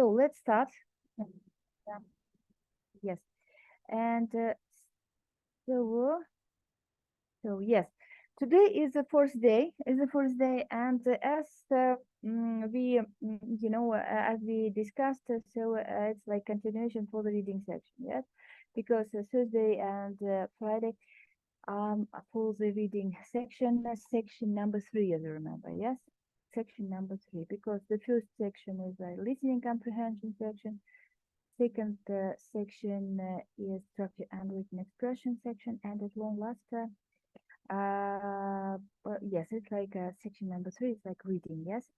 So let's start. Yes, and so yes, today is the first day. And as as we discussed, it's like continuation for the reading section. Yes, because Thursday and Friday for the reading section, section number 3, as you remember. Yes, section number 3, because the first section is a listening comprehension section. Second section is structure and written expression section, and at long last, yes, it's like section number 3. It's like reading. Yes,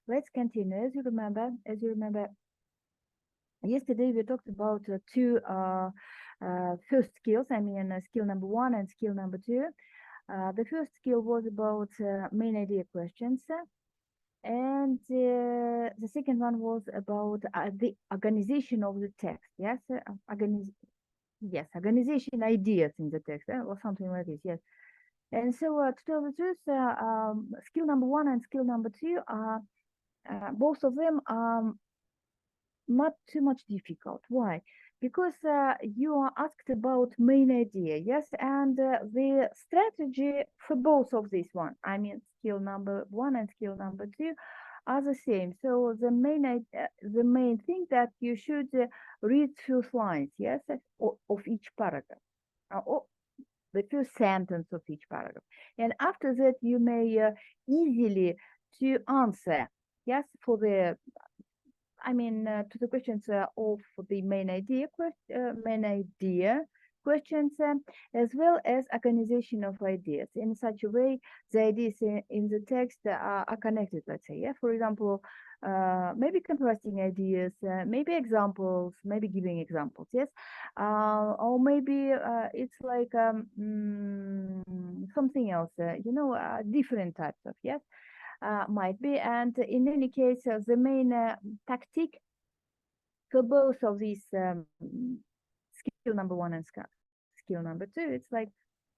let's continue. As you remember, yesterday we talked about two first skills. I mean, skill number 1 and skill number 2. The first skill was about main idea questions. And the second one was about the organization of the text. Yes, organization ideas in the text, or something like this. Yes. And so to tell the truth, skill number 1 and skill number 2 are both of them are not too much difficult. Why? Because you are asked about main idea, yes, and the strategy for both of these one, I mean skill number 1 and skill number 2, are the same. So the main thing that you should read first lines, yes, of each paragraph, or the first sentence of each paragraph, and after that you may easily to answer, yes, for the to the questions of the main idea questions, as well as organization of ideas in such a way the ideas in the text are connected, let's say. Yeah, for example, maybe contrasting ideas, maybe examples, maybe giving examples. Yes, or maybe it's like something else. Different types of, yes. Might be, and in any case, the main tactic for both of these skill number 1 and skill number 2, it's like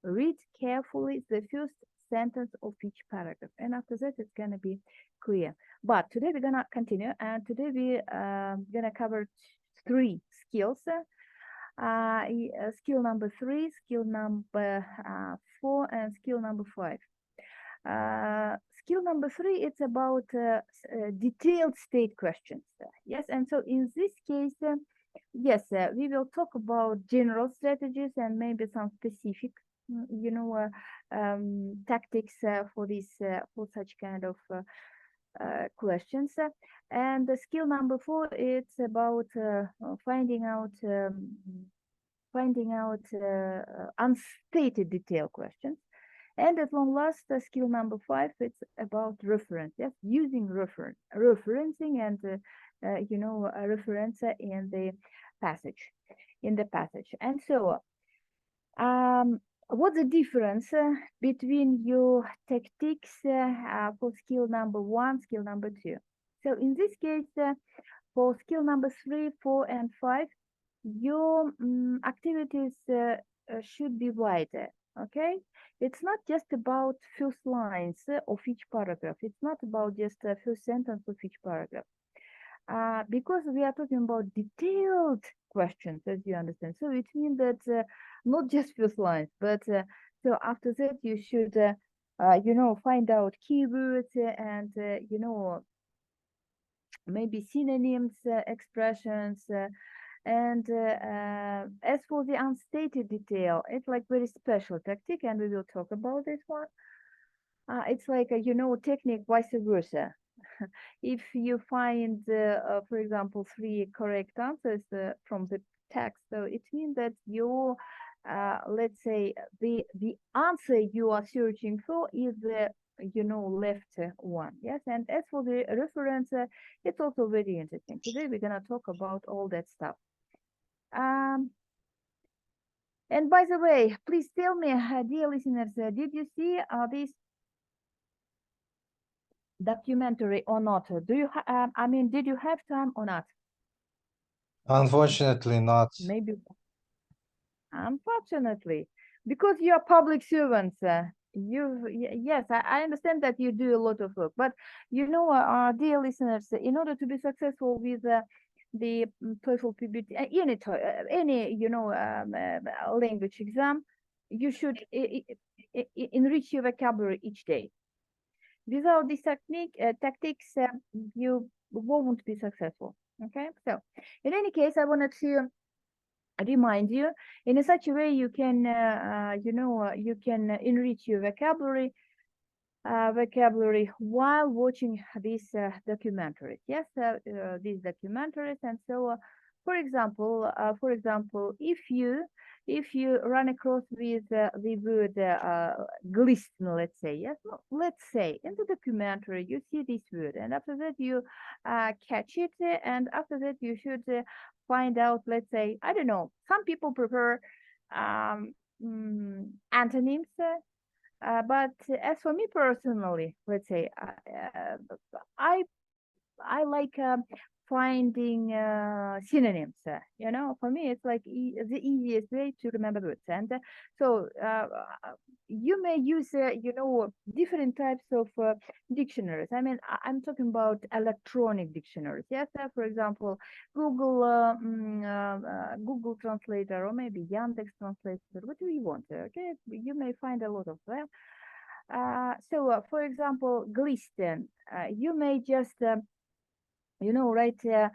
read carefully the first sentence of each paragraph, and after that it's gonna be clear. But today we're gonna continue, and today we're gonna cover 3 skills. Skill number 3, skill number 4, and skill number 5. Skill number 3, it's about detailed state questions. Yes, and so in this case, yes, we will talk about general strategies and maybe some specific, tactics for this for such kind of questions. And the skill number 4, it's about finding out unstated detail questions. And at long last, skill number 5, it's about reference. Yes, using referencing, and reference in the passage, And so, what's the difference between your tactics for skill number 1, skill number 2? So in this case, for skill number 3, 4, and 5, your activities should be wider. Okay, it's not just about first lines of each paragraph. It's not about just the first sentence of each paragraph, because we are talking about detailed questions, as you understand. So it means that not just first lines, but so after that you should find out keywords and maybe synonyms, expressions. And as for the unstated detail, it's like very special tactic, and we will talk about this one. It's like a technique vice versa. If you find, for example, 3 correct answers from the text, so it means that you, let's say, the answer you are searching for is the left one. Yes, and as for the reference, it's also very interesting. Today we're gonna talk about all that stuff. And by the way, please tell me, dear listeners, did you see this documentary or not? Do you did you have time or not? Unfortunately not. Maybe. Unfortunately, because you are public servants. Yes, I understand that you do a lot of work, but dear listeners, in order to be successful with the TOEFL PBT, any language exam, you should enrich your vocabulary each day. Without this tactics, you won't be successful. Okay, so in any case, I wanted to remind you in such a way you can you can enrich your vocabulary while watching these documentaries. Yes, these documentaries. And so for example, if you run across with the word glisten, let's say, yes, no, let's say in the documentary you see this word, and after that you catch it, and after that you should find out, let's say, I don't know, some people prefer antonyms, but as for me personally, let's say, I like finding synonyms. For me, it's like the easiest way to remember words. And so you may use, different types of dictionaries. I mean, I'm talking about electronic dictionaries. Yes, for example, Google Translator, or maybe Yandex Translator, whatever you want. Okay, you may find a lot of them. For example, glisten, you may just write a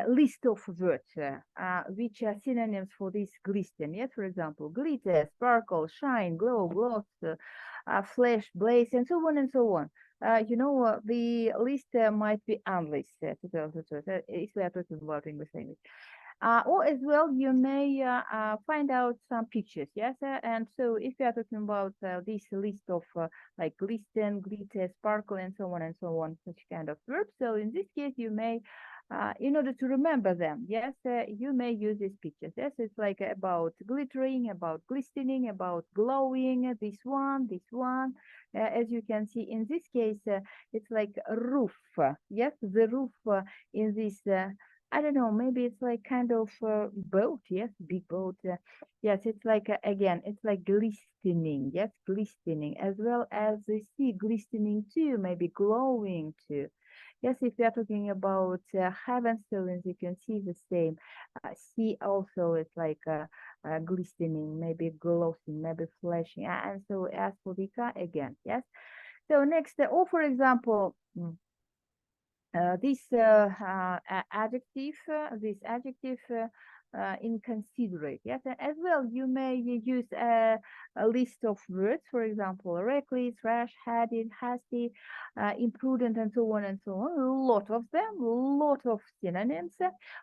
list of words which are synonyms for this glisten. Yes, for example, glitter, sparkle, shine, glow, gloss, flash, blaze, and so on and so on. The list might be endless, to tell the truth, if we are talking about English language. Or as well, you may find out some pictures, yes? And so if you are talking about this list of like glisten, glitter, sparkle, and so on, such kind of verbs, so in this case, you may, in order to remember them, yes, you may use these pictures. Yes, it's like about glittering, about glistening, about glowing, this one. As you can see, in this case, it's like a roof. Yes, the roof in this I don't know, maybe it's like kind of boat, yes, big boat. Yes, it's like, again, it's like glistening, yes, glistening, as well as the sea glistening too, maybe glowing too. Yes, if we are talking about heaven stones, you can see the same. Sea also is like glistening, maybe glossing, maybe flashing. And so as for the car, again, yes. So next, or for example, this adjective, inconsiderate. Yes, as well, you may use a list of words, for example, reckless, rash, headed, hasty, imprudent, and so on and so on. A lot of them, a lot of synonyms.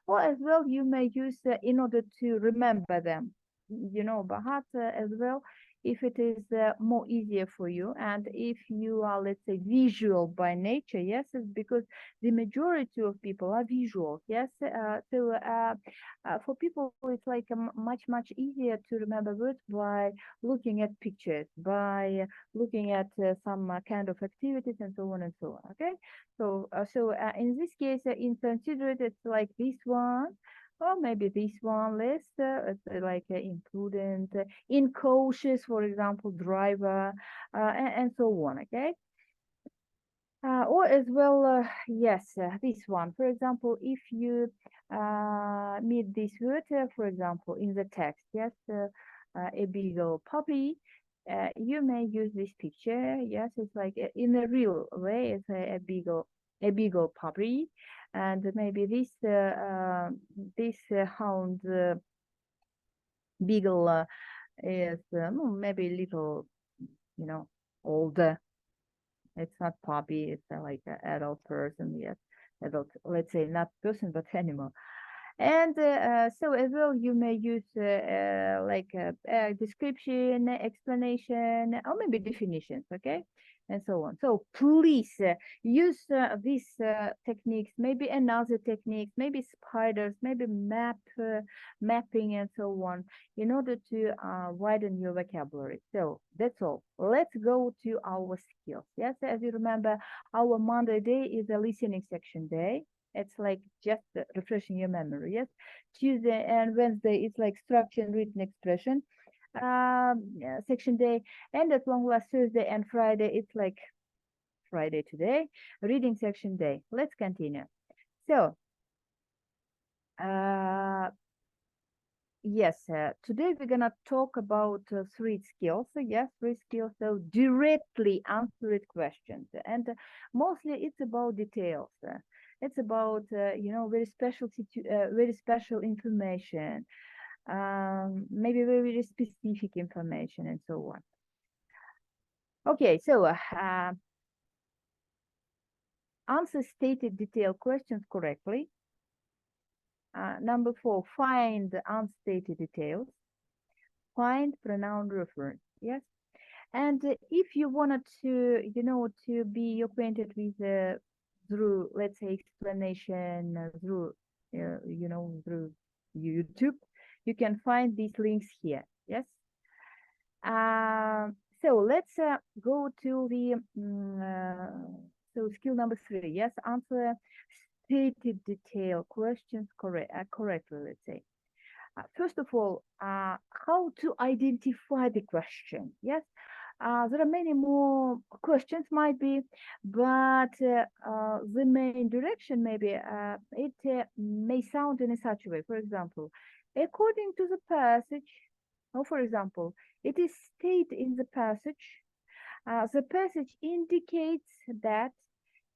Or as well, you may use in order to remember them. Bahat as well, if it is more easier for you, and if you are, let's say, visual by nature. Yes, it's because the majority of people are visual. Yes, for people it's like much easier to remember words by looking at pictures, by looking at some kind of activities, and so on and so on. Okay, so in this case, inconsiderate, it's like this one, or maybe this one less, it's like imprudent, incautious, for example, driver, and so on. Okay. Or as well, yes, this one. For example, if you meet this word, for example, in the text, yes, a beagle puppy, you may use this picture. Yes, it's like in a real way, it's a beagle puppy, and maybe this hound beagle is maybe a little, older. It's not puppy, it's like an adult person, yes, adult, let's say not person, but animal. And so as well, you may use like a description, explanation, or maybe definitions, okay? And so on. So please use these techniques, maybe another techniques, maybe spiders, maybe mapping, and so on, in order to widen your vocabulary. So that's all. Let's go to our skills. Yes, as you remember, our Monday day is a listening section day. It's like just refreshing your memory. Yes, Tuesday and Wednesday it's like structure and written expression section day, and at long last Thursday and Friday it's like Friday today, reading section day. Let's continue. So Yes, today we're gonna talk about three skills. Yes, three skills. So directly answered questions, and mostly it's about details. It's about very very special information, maybe very specific information, and so on. Okay, so answer stated detailed questions correctly. Number 4, find the unstated details. Find pronoun reference. Yes. And if you wanted to, to be acquainted with through, let's say, explanation through, through YouTube, you can find these links here. Yes. So let's go to the so skill number 3. Yes, answer stated detail questions correctly. Let's say. First of all, how to identify the question. Yes, there are many more questions might be, but the main direction maybe it may sound in such a way. For example, according to the passage, or for example, it is stated in the passage indicates that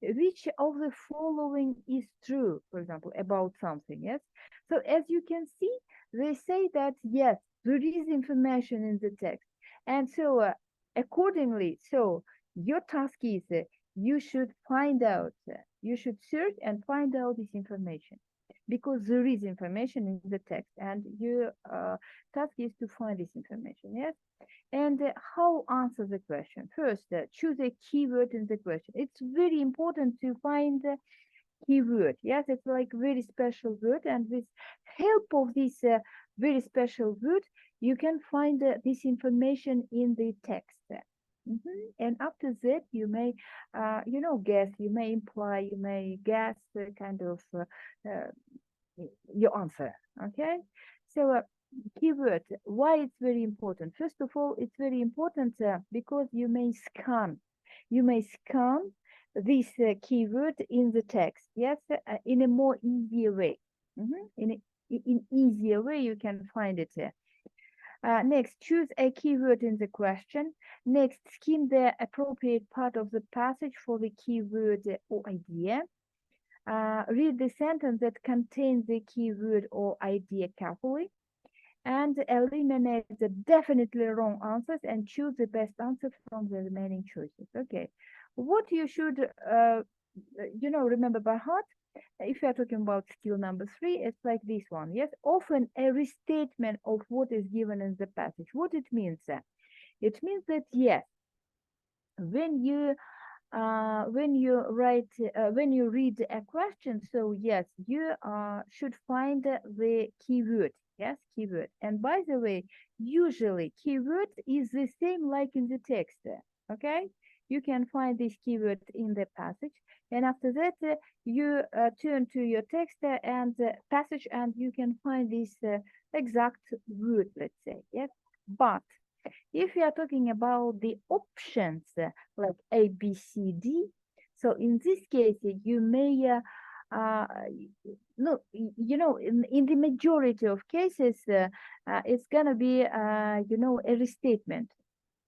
which of the following is true, for example, about something. Yes, so as you can see, they say that yes, there is information in the text, and so accordingly, so your task is you should find out, you should search and find out this information, because there is information in the text, and your task is to find this information. Yes. And how answer the question? First, choose a keyword in the question. It's very important to find the keyword. Yes, it's like very special word, and with help of this very special word, you can find this information in the text. And after that, you may, guess, you may imply, you may guess kind of your answer. Okay, so keyword, why it's very important? First of all, it's very important because you may scan this keyword in the text. Yes, in a more easier way. In easier way you can find it. Next, choose a keyword in the question. Next, skim the appropriate part of the passage for the keyword or idea. Read the sentence that contains the keyword or idea carefully, and eliminate the definitely wrong answers and choose the best answer from the remaining choices. Okay, what you should remember by heart, if you are talking about skill number 3, it's like this one. Yes, often a restatement of what is given in the passage. What it means? It means that yes, when you read a question, so yes, you should find the keyword. Yes, keyword. And by the way, usually keyword is the same like in the text. Okay, you can find this keyword in the passage, and after that you turn to your text and passage, and you can find this exact word, let's say. Yes, but if you are talking about the options like A, B, C, D, so in this case, you may, no, in the majority of cases, it's gonna be, a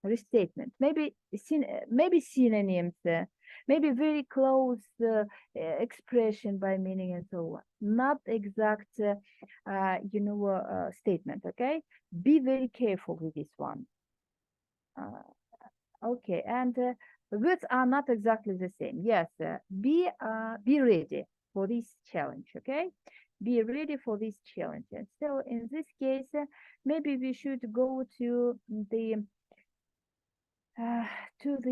restatement, maybe synonyms, maybe very close expression by meaning and so on, not exact, statement. Okay, be very careful with this one. Okay, and words are not exactly the same. Yes, be ready for this challenge. Okay, be ready for this challenge. And so in this case, maybe we should go to the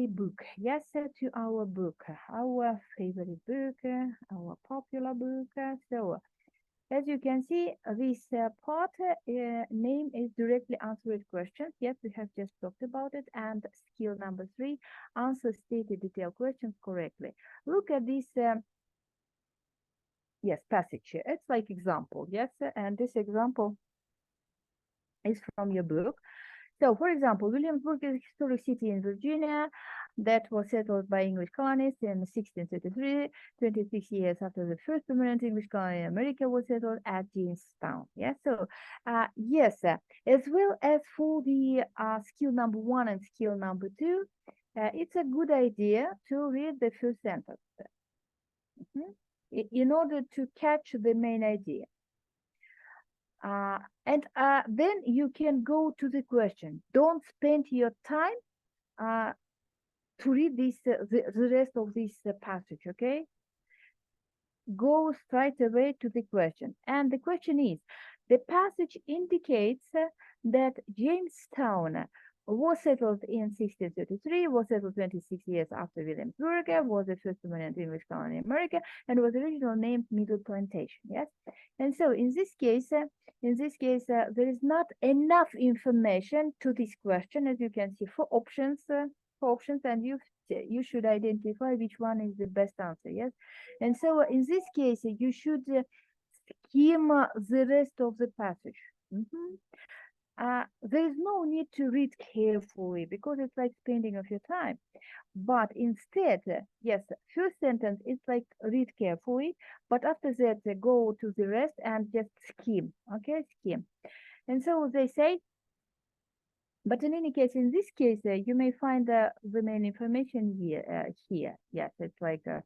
book. Yes, to our book, our favorite book, our popular book. So as you can see, this part name is directly answered questions. Yes, we have just talked about it. And skill number 3, answer stated detailed questions correctly. Look at this yes, passage. It's like example. Yes, and this example is from your book. So, for example, Williamsburg is a historic city in Virginia that was settled by English colonists in 1633, 26 years after the first permanent English colony in America was settled at Jamestown. Yeah, so yes, as well as for the skill number 1 and skill number 2, it's a good idea to read the first sentence in order to catch the main idea. And then you can go to the question. Don't spend your time to read this the rest of this passage, okay? Go straight away to the question. And the question is, the passage indicates that Jamestown was settled in 1633, was settled 26 years after Williamsburg, was the first permanent English colony in America, and was originally named Middle Plantation. Yes, and so in this case, there is not enough information to this question, as you can see, for options, and you should identify which one is the best answer. Yes, and so in this case, you should skim the rest of the passage. There is no need to read carefully because it's like spending of your time. But instead, yes, first sentence is like read carefully, but after that, go to the rest and just skim, okay, skim. And so they say, but in any case, in this case, you may find the main information here. Yes, it's like a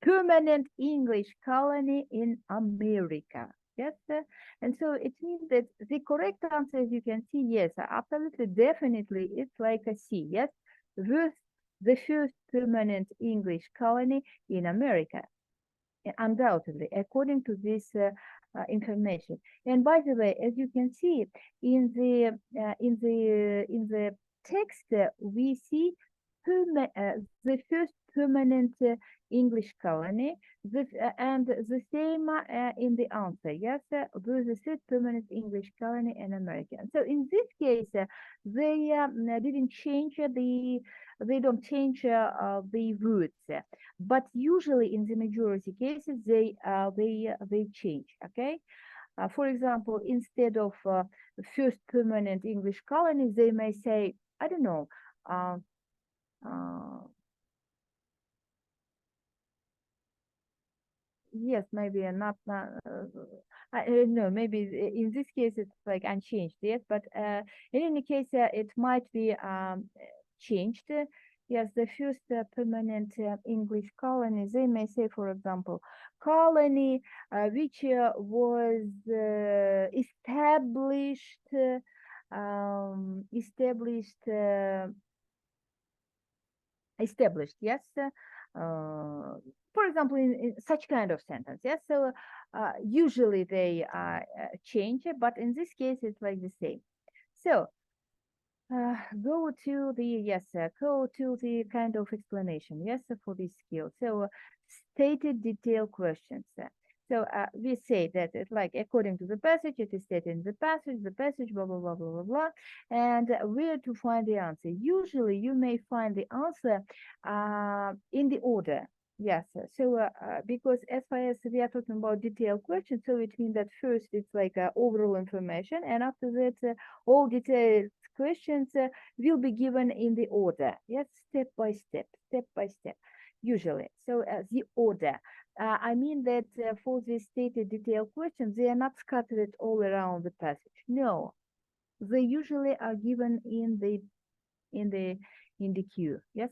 permanent English colony in America. Yes, and so it means that the correct answer, as you can see, yes, absolutely, definitely, it's like a C. Yes, the first permanent English colony in America, undoubtedly, according to this information. And by the way, as you can see in the text, we see the first permanent English colony, and the same in the answer. Yes, the third permanent English colony in America. So in this case, they didn't change they don't change the words, but usually in the majority cases they change. Okay. For example, instead of first permanent English colony, they may say, I don't know, yes, maybe I don't know, maybe in this case it's like unchanged, yes, but in any case it might be changed. Yes, the first permanent English colony, they may say, for example, colony which was established, yes, for example, in such kind of sentence. Yes, so usually they change, but in this case it's like the same. So go to the kind of explanation, yes, for this skill. So stated detailed questions. So we say that it's like according to the passage, it is stated in the passage, blah, blah, blah, blah, blah, blah, and where to find the answer. Usually you may find the answer in the order. Yes, so because as far as we are talking about detailed questions, so it means that first it's like overall information, and after that all detailed questions will be given in the order. Yes, step by step, usually. So the order. I mean that for the stated detailed questions, they are not scattered all around the passage. No, they usually are given in the queue. Yes,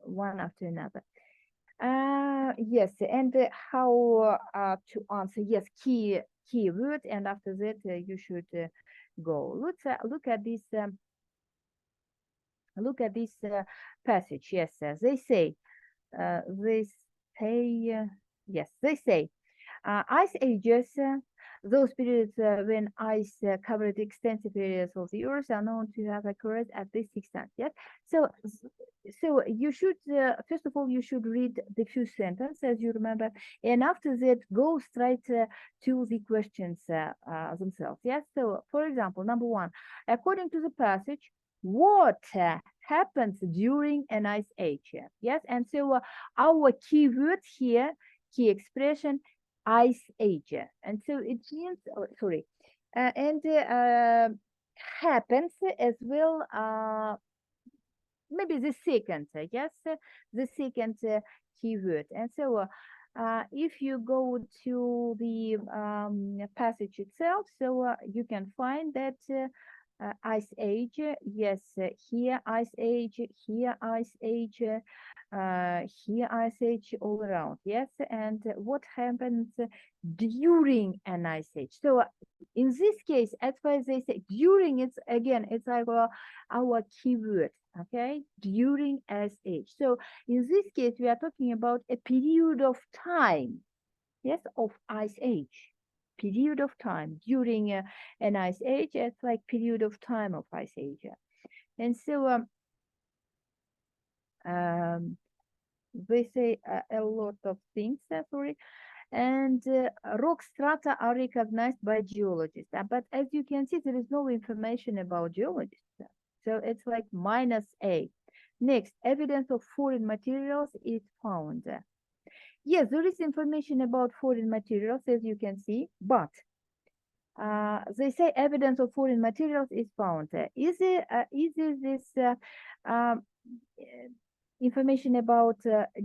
one after another. Yes, and how to answer? Yes, keyword, and after that you should go. Let's look at this. Look at this passage. Yes, they say. Yes, they say ice ages, those periods when ice covered extensive areas of the earth, are known to have occurred at this extent. Yes, so you should first of all you should read the first sentence, as you remember, and after that go straight to the questions themselves. Yes, so for example, number one, according to the passage, what happens during an ice age? Yes, and so our key word here, key expression, ice age, and so it means, happens as well, maybe the second, yes, the second keyword. And so if you go to the passage itself, so you can find that ice age, yes, here ice age, here ice age, here ice age all around, yes. And what happens during an ice age? So in this case, as far as they say, during, it's again, it's like our keyword, okay, during ice age. So in this case, we are talking about a period of time, yes, of ice age. Period of time during an ice age, it's like period of time of ice age. And so they say a lot of things, sorry. And rock strata are recognized by geologists. But as you can see, there is no information about geologists. So it's like -A. Next, evidence of foreign materials is found. Yes, there is information about foreign materials, as you can see, but they say evidence of foreign materials is found. Is this information about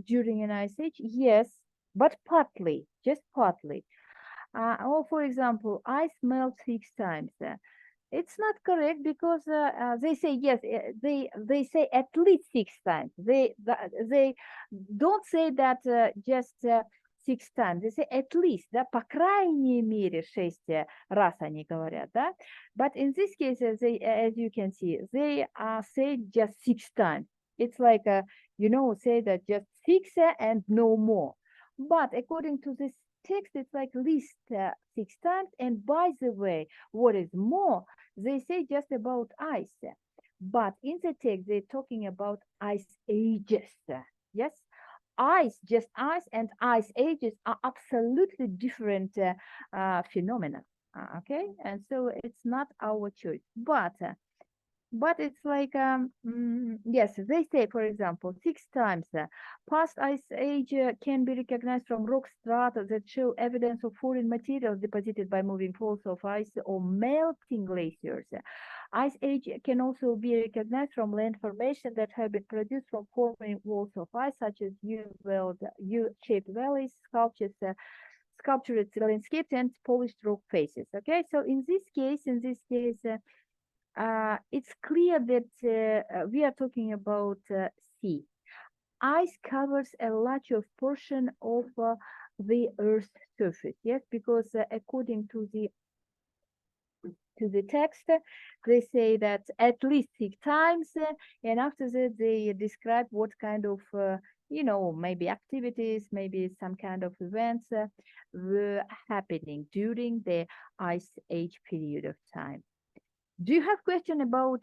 during an ice age? Yes, but partly, just partly. Or for example, ice melts 6 times. It's not correct because they say yes. They say at least 6 times. They don't say that just 6 times. They say at least, да, по крайней мере 6 раз они говорят, да. But in this case, they, as you can see, they say just 6 times. It's like say that just 6 and no more. But according to this text, it's like least 6 times. And by the way, what is more, they say just about ice, but in the text they're talking about ice ages. Yes, ice, just ice, and ice ages are absolutely different phenomena. Okay, and so it's not our choice, but it's like yes, they say, for example, 6 times past ice age can be recognized from rock strata that show evidence of foreign materials deposited by moving falls of ice or melting glaciers. Ice age can also be recognized from land formation that have been produced from forming walls of ice, such as U-shaped valleys, sculptured landscapes, and polished rock faces. Okay, so in this case, it's clear that we are talking about sea. Ice covers a large portion of the Earth's surface. Yes, because according to the text, they say that at least 6 times, and after that they describe what kind of maybe activities, maybe some kind of events were happening during the ice age period of time. Do you have question about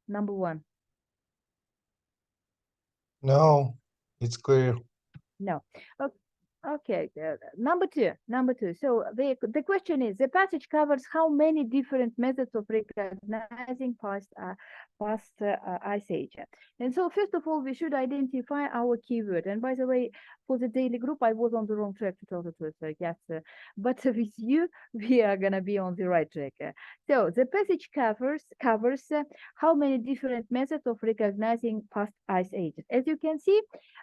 number one? No, it's clear. No. Okay. Number two. So the question is, the passage covers how many different methods of recognizing past ice age. And so first of all, we should identify our keyword. And by the way, for the daily group, I was on the wrong track to tell the truth. Yes, but with you, we are gonna be on the right track. So the passage covers how many different methods of recognizing past ice ages. As you can see,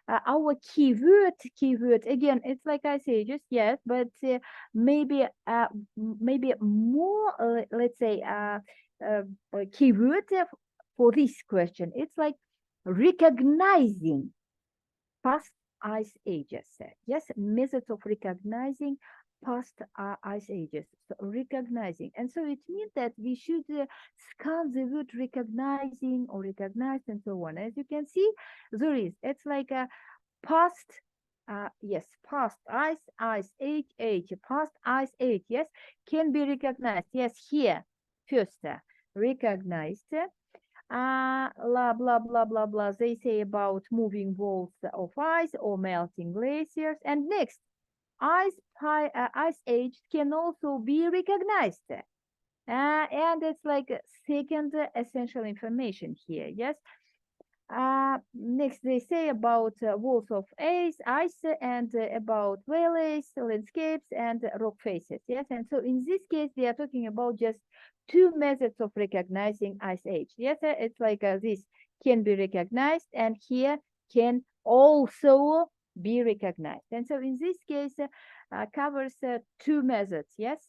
our keyword again, it's like ice ages, yes, but maybe more, let's say, keyword for this question. It's like recognizing past ice ages. Yes, methods of recognizing past ice ages. So recognizing, and so it means that we should scan the word recognizing or recognized and so on. As you can see, there is. It's like a past. Yes, past ice age, past ice age. Yes, can be recognized. Yes, here first recognized. Blah blah blah blah blah. They say about moving walls of ice or melting glaciers. And next, ice age can also be recognized. And it's like second essential information here. Yes, Next, they say about walls of ice and about valleys, landscapes, and rock faces. Yes, and so in this case, they are talking about just two methods of recognizing ice age. Yes, it's like this can be recognized, and here can also be recognized. And so in this case, covers two methods. Yes.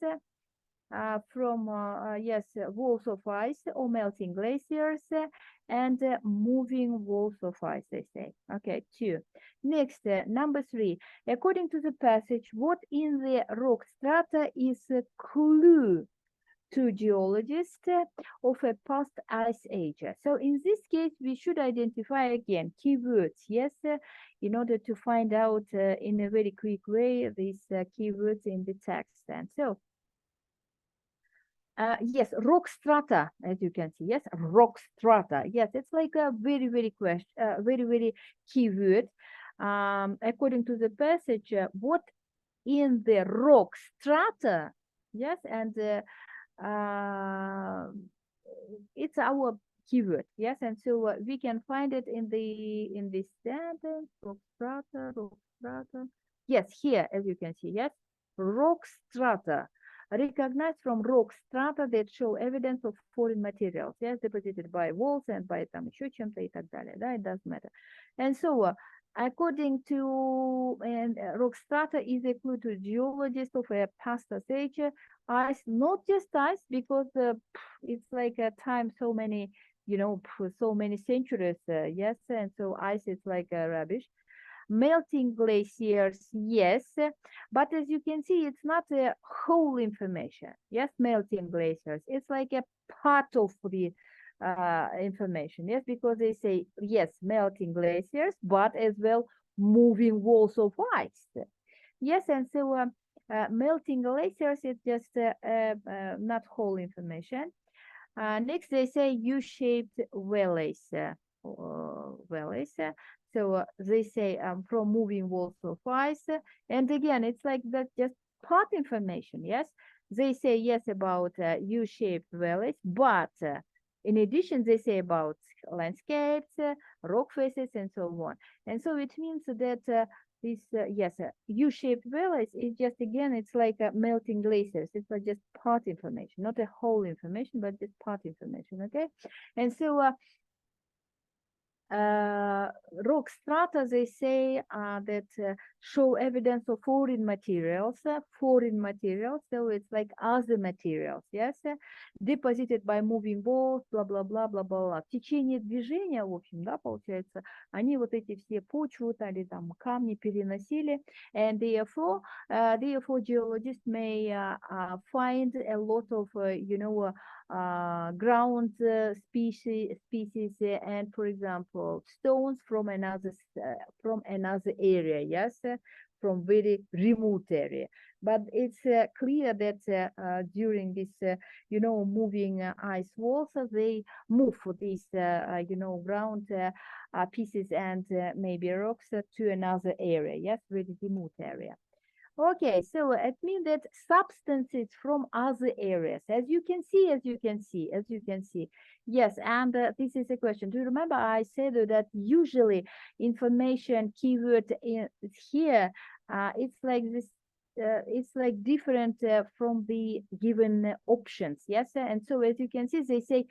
From walls of ice or melting glaciers and moving walls of ice, they say. Okay, two. Next, number three. According to the passage, what in the rock strata is a clue to geologists of a past ice age? So in this case, we should identify again keywords, yes, in order to find out in a very quick way these keywords in the text. And so yes, rock strata, as you can see. Yes, rock strata. Yes, it's like a very, very very keyword. According to the passage, what in the rock strata? Yes, and it's our keyword. Yes, and so we can find it in the sentence. Rock strata, rock strata. Yes, here, as you can see. Yes, rock strata. Recognized from rock strata that show evidence of foreign materials, yes, deposited by walls and by там еще чем-то и так далее, да, it doesn't matter. And so, according to rock strata is a clue to geologists of a past age, ice, not just ice, because it's like a time so many, so many centuries, yes, and so ice is like rubbish. Melting glaciers, yes, but as you can see, it's not a whole information. Yes, melting glaciers, it's like a part of the information. Yes, because they say, yes, melting glaciers, but as well moving walls of ice. Yes, and so melting glaciers is just not whole information. Next, they say U-shaped valleys. Valleys. So they say from moving walls of ice. And again, it's like that just part information. Yes, they say yes about U-shaped valleys, but in addition, they say about landscapes, rock faces, and so on. And so it means that this U-shaped valleys is just, again, it's like melting glaciers. It's like just part information, not a whole information, but just part information. Okay, and so rock strata, they say that show evidence of foreign materials, so it's like other materials, yes, deposited by moving walls, bla-бла-бла, бла-бла-бла. В течение движения, в общем, да, получается, они вот эти все почвы или там камни переносили, and therefore geologists may find a lot of, ground species and, for example, stones from another area, yes, from very remote area. But it's clear that during this, moving ice walls, they move these, ground pieces and maybe rocks to another area, yes, very remote area. Okay, so it means that substances from other areas, as you can see. Yes, and this is a question. Do you remember I said that usually information keyword is here, it's like this, it's like different from the given options, yes? And so as you can see, they say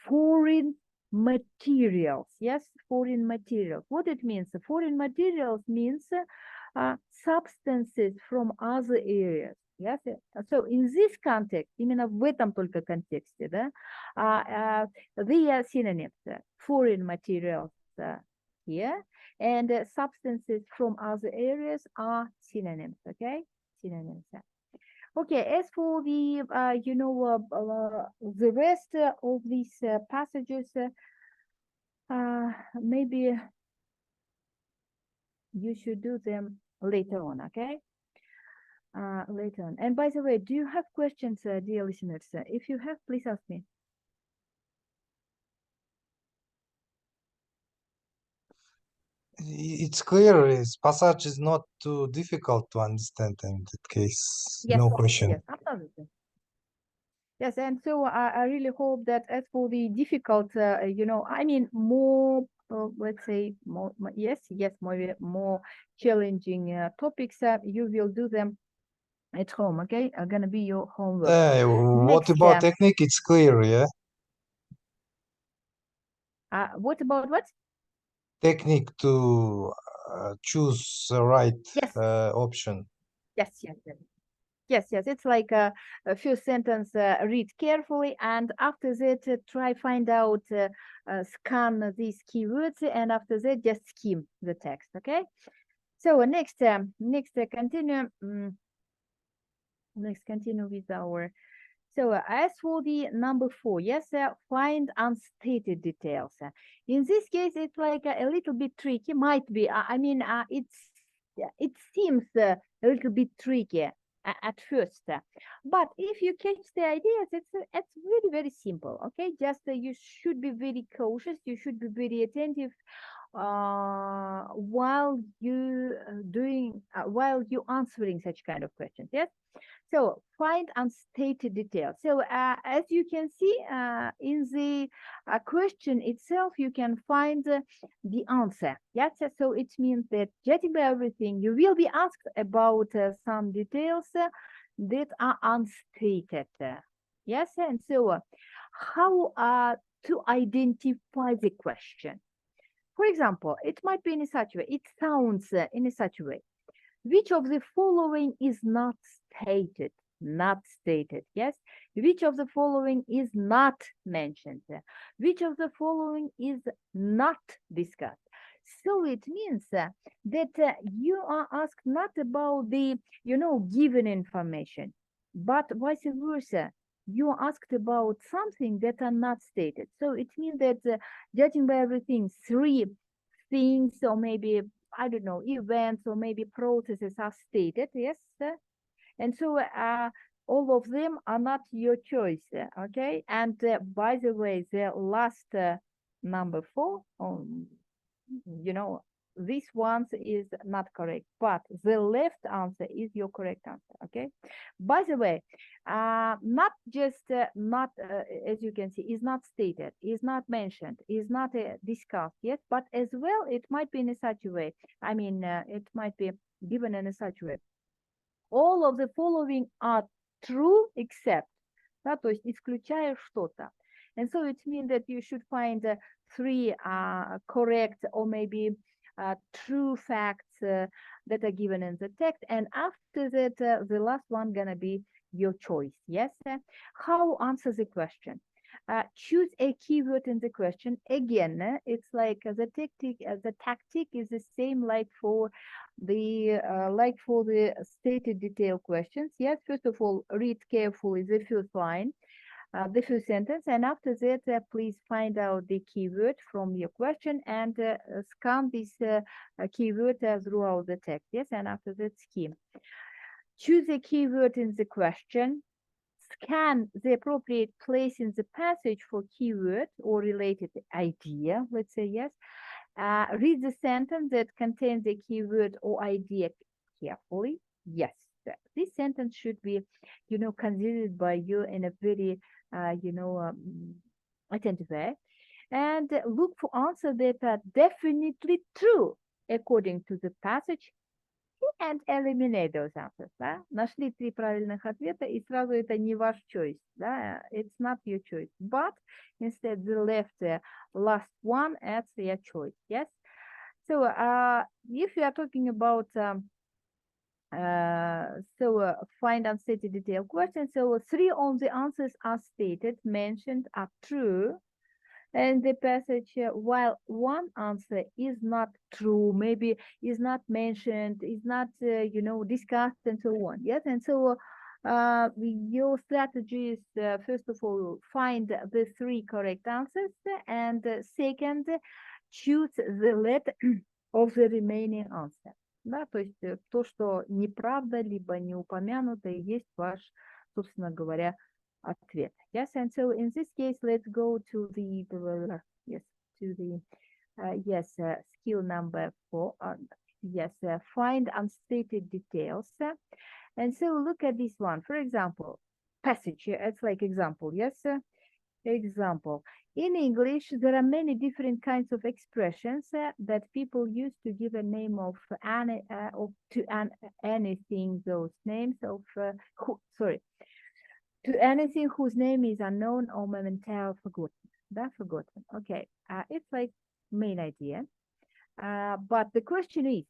foreign materials, yes, foreign materials. What it means? Foreign materials means substances from other areas. Yes? So in this context, именно в этом только контексте, да, they are synonyms. Foreign materials here, and substances from other areas are synonyms. Okay, synonyms. Okay, as for the the rest of these passages, maybe you should do them later on, okay? Later on. And by the way, do you have questions, dear listeners? If you have, please ask me. It's clear. This passage is not too difficult to understand in that case. Yes, No question. yes, absolutely. Yes, and so I really hope that as for the difficult, I mean, more let's say more challenging topics. You will do them at home. Okay, are gonna be your homework. What Next, about technique? It's clear, yeah? What about what? Technique to choose the right Yes, option. yes. Yes, it's like a few sentence, read carefully, and after that, try find out, scan these keywords, and after that, just skim the text. Okay. So next, continue. Let's continue with our. So as for the number 4, yes, find unstated details. In this case, it's like a little bit tricky. Might be. It seems a little bit tricky at first, but if you catch the ideas, it's very simple. Okay, just you should be very cautious. You should be very attentive while you answering such kind of questions. Yes. So find unstated details. So as you can see in the question itself, you can find the answer. Yes. So it means that getting by everything, you will be asked about some details that are unstated. Yes. And so how to identify the question? For example, it might be in such a way. It sounds in such a way. Which of the following is not stated? Not stated, yes? Which of the following is not mentioned? Which of the following is not discussed? So it means that you are asked not about the, given information, but vice versa. You are asked about something that are not stated. So it means that judging by everything, 3 things or maybe I don't know, events or maybe processes are stated, yes, and so all of them are not your choice, okay? And by the way, the last number 4, this one is not correct, but the left answer is your correct answer, okay? By the way, not just not as you can see is not stated, is not mentioned, is not discussed yet, but as well it might be in such a way. I mean, it might be given in such a way. All of the following are true except, да, то есть исключая что-то. And so it means that you should find 3 correct or maybe true facts that are given in the text, and after that the last one gonna be your choice. Yes. How answer the question? Choose a keyword in the question. Again, it's like the tactic is the same like for the stated detail questions. Yes, first of all, read carefully the first line, the first sentence, and after that, please find out the keyword from your question and scan this keyword throughout the text. Yes, and after that, skim. Choose a keyword in the question. Scan the appropriate place in the passage for keyword or related idea, let's say, yes. Read the sentence that contains the keyword or idea carefully. Yes, this sentence should be, considered by you in a very, attentive way. And look for answers that are definitely true according to the passage and eliminate those answers. Да? Нашли 3 правильных ответа, и сразу это не ваш choice. Да? It's not your choice. But instead, the last one, that's your choice. Yes. So if you are talking about find unstated detail question, so 3 of the answers are stated, mentioned, are true. And the passage, while one answer is not true, maybe is not mentioned, is not, discussed, and so on. Yes, and so your strategy is, first of all, find the 3 correct answers, and second, choose the letter of the remaining answer. Да, то есть то, что неправда, либо не упомянуто, есть ваш, собственно говоря, ответ. Yes, and so in this case, let's go to the skill number 4. Find unstated details. And so look at this one. For example, passage. It's like example. Yes. Example. In English, there are many different kinds of expressions that people use to give a name of anything. Those names of to anything whose name is unknown or momentarily forgotten. That's forgotten. Okay, it's like main idea. But the question is,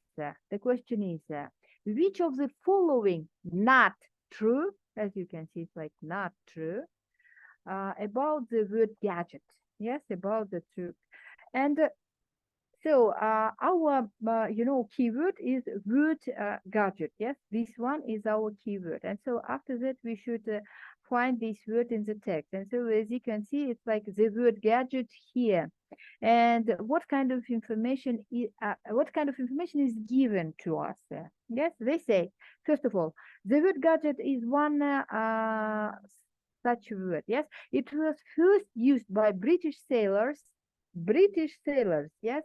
which of the following not true? As you can see, it's like not true. About the word gadget. Yes, about the truth. And so our, keyword is word gadget. Yes, this one is our keyword. And so after that, we should find this word in the text. And so as you can see, it's like the word gadget here. And what kind of information is given to us? Yes, they say, first of all, the word gadget is one such word. Yes, it was first used by British sailors. Yes.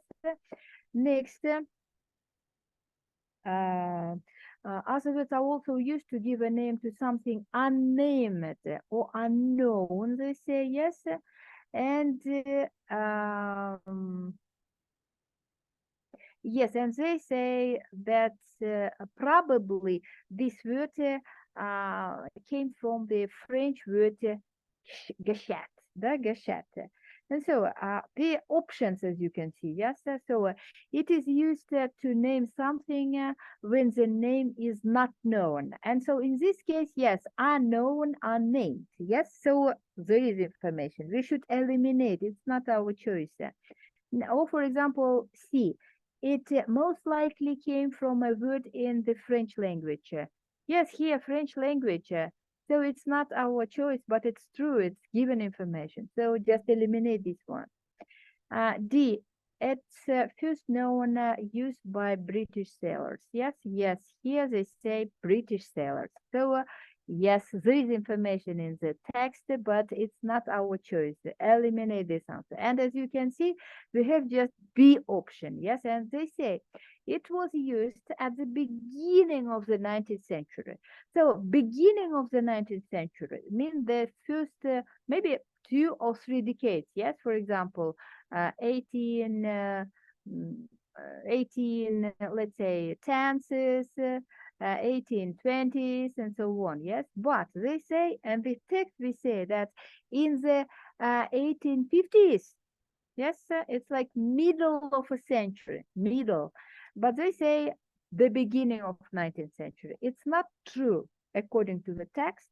Next, other words are also used to give a name to something unnamed or unknown. They say yes, and yes, and they say that probably this word came from the French word gâchette, the gâchette. And so the options, as you can see, yes, so it is used to name something when the name is not known. And so in this case, yes, unknown, unnamed, yes, so there is information. We should eliminate, it's not our choice. Or for example, C, it most likely came from a word in the French language. Yes, here, French language. So it's not our choice, but it's true. It's given information. So just eliminate this one. D, it's first known used by British sailors. Yes, here they say British sailors. So yes, there is information in the text, but it's not our choice. Eliminate this answer. And as you can see, we have just B option. Yes, and they say it was used at the beginning of the 19th century. So beginning of the 19th century means the first maybe 2 or 3 decades. Yes, for example, 18, let's say 10s, 1820s, and so on. Yes, but they say, and the text we say that in the 1850s, yes, it's like middle of a century, middle. But they say the beginning of 19th century. It's not true according to the text.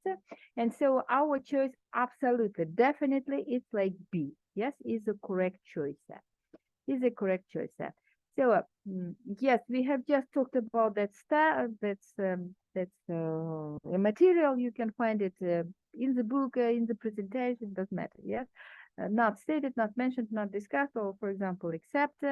And so our choice, absolutely, definitely, it's like B. Yes, is the correct choice. Is the correct choice. So yes, we have just talked about that stuff. That's a material. You can find it in the book, in the presentation. Doesn't matter. Yes, not stated, not mentioned, not discussed, or for example, except.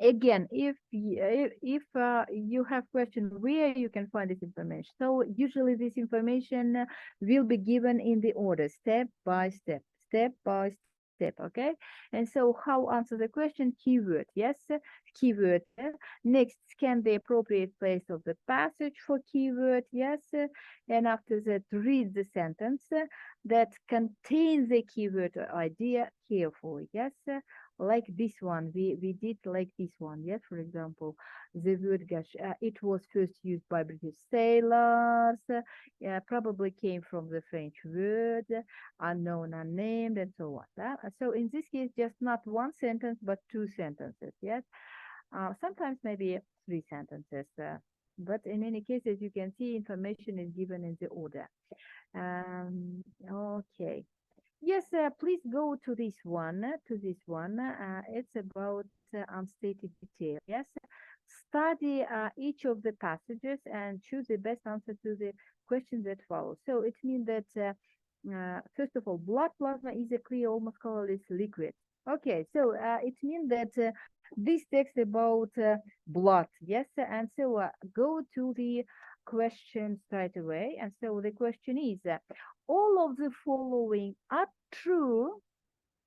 Again, if you have question where you can find this information, so usually this information will be given in the order, step by step, okay? And so how answer the question? Keyword, yes, keyword. Next, scan the appropriate place of the passage for keyword, yes, and after that, read the sentence that contains the keyword idea carefully, yes. Like this one, we did like this one. Yes, for example, the word gash, it was first used by British sailors, probably came from the French word, unknown, unnamed, and so on. So in this case, just not one sentence, but 2 sentences. Yes, sometimes maybe 3 sentences. But in any case, as you can see, information is given in the order. Okay. Yes, please go to this one. It's about unstated detail. Yes, study each of the passages and choose the best answer to the question that follows. So it means that first of all, blood plasma is a clear, almost colorless liquid. Okay, so it means that this text about blood. Yes, and so go to the question straight away. And so the question is, all of the following are true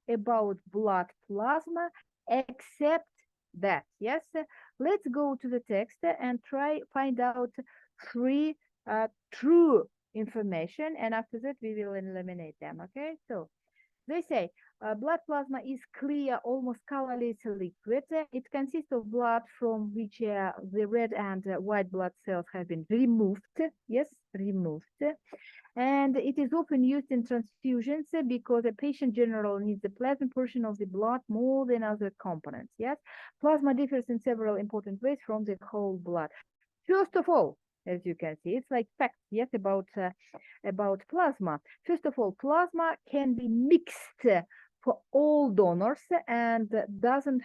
about blood plasma, except that. Yes, let's go to the text and find out 3 true information, and after that we will eliminate them. Okay, so they say blood plasma is clear, almost colorless liquid. It consists of blood from which the red and white blood cells have been removed. Yes, removed. And it is often used in transfusions because a patient generally needs the plasma portion of the blood more than other components. Yes, plasma differs in several important ways from the whole blood. First of all, as you can see, it's like facts, yes, about plasma. First of all, plasma can be mixed for all donors and doesn't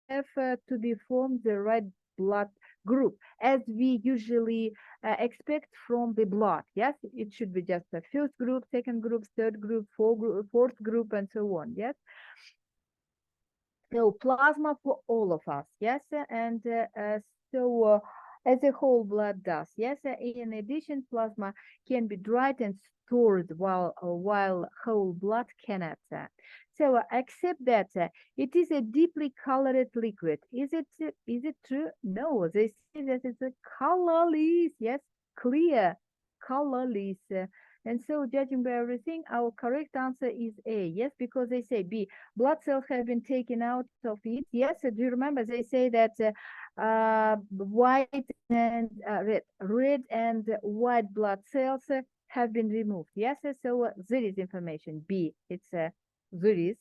have to be formed the right blood group, as we usually expect from the blood. Yes, it should be just the first group, second group, third group, fourth group, and so on. Yes. So plasma for all of us. Yes, and so as a whole blood does. Yes, in addition, plasma can be dried and stored while whole blood cannot. So accept that it is a deeply colored liquid. Is it true? No, they say that it's a colorless. Yes, clear, colorless. And so, judging by everything, our correct answer is A. Yes, because they say B. Blood cells have been taken out of it. Yes, do you remember they say that white and red and white blood cells have been removed. Yes, so there is information. B. It's there is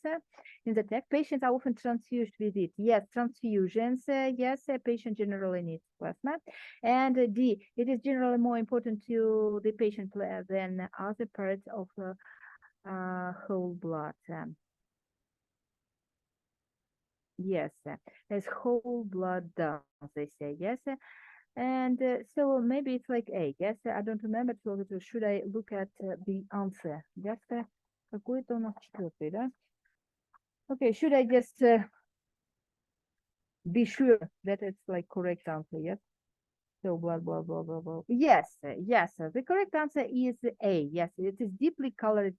in the text. Patients are often transfused with it. Yes, transfusions. Yes, a patient generally needs plasma. And D, it is generally more important to the patient than other parts of whole blood. Yes, as whole blood does, they say. Yes, and so maybe it's like A. Yes, I don't remember. So should I look at the answer? Yes, какой-то у нас четвертый, да? Okay, should I just be sure that it's like correct answer? Yes. So blah blah blah blah blah. Yes, yes. The correct answer is A. Yes, it is deeply colored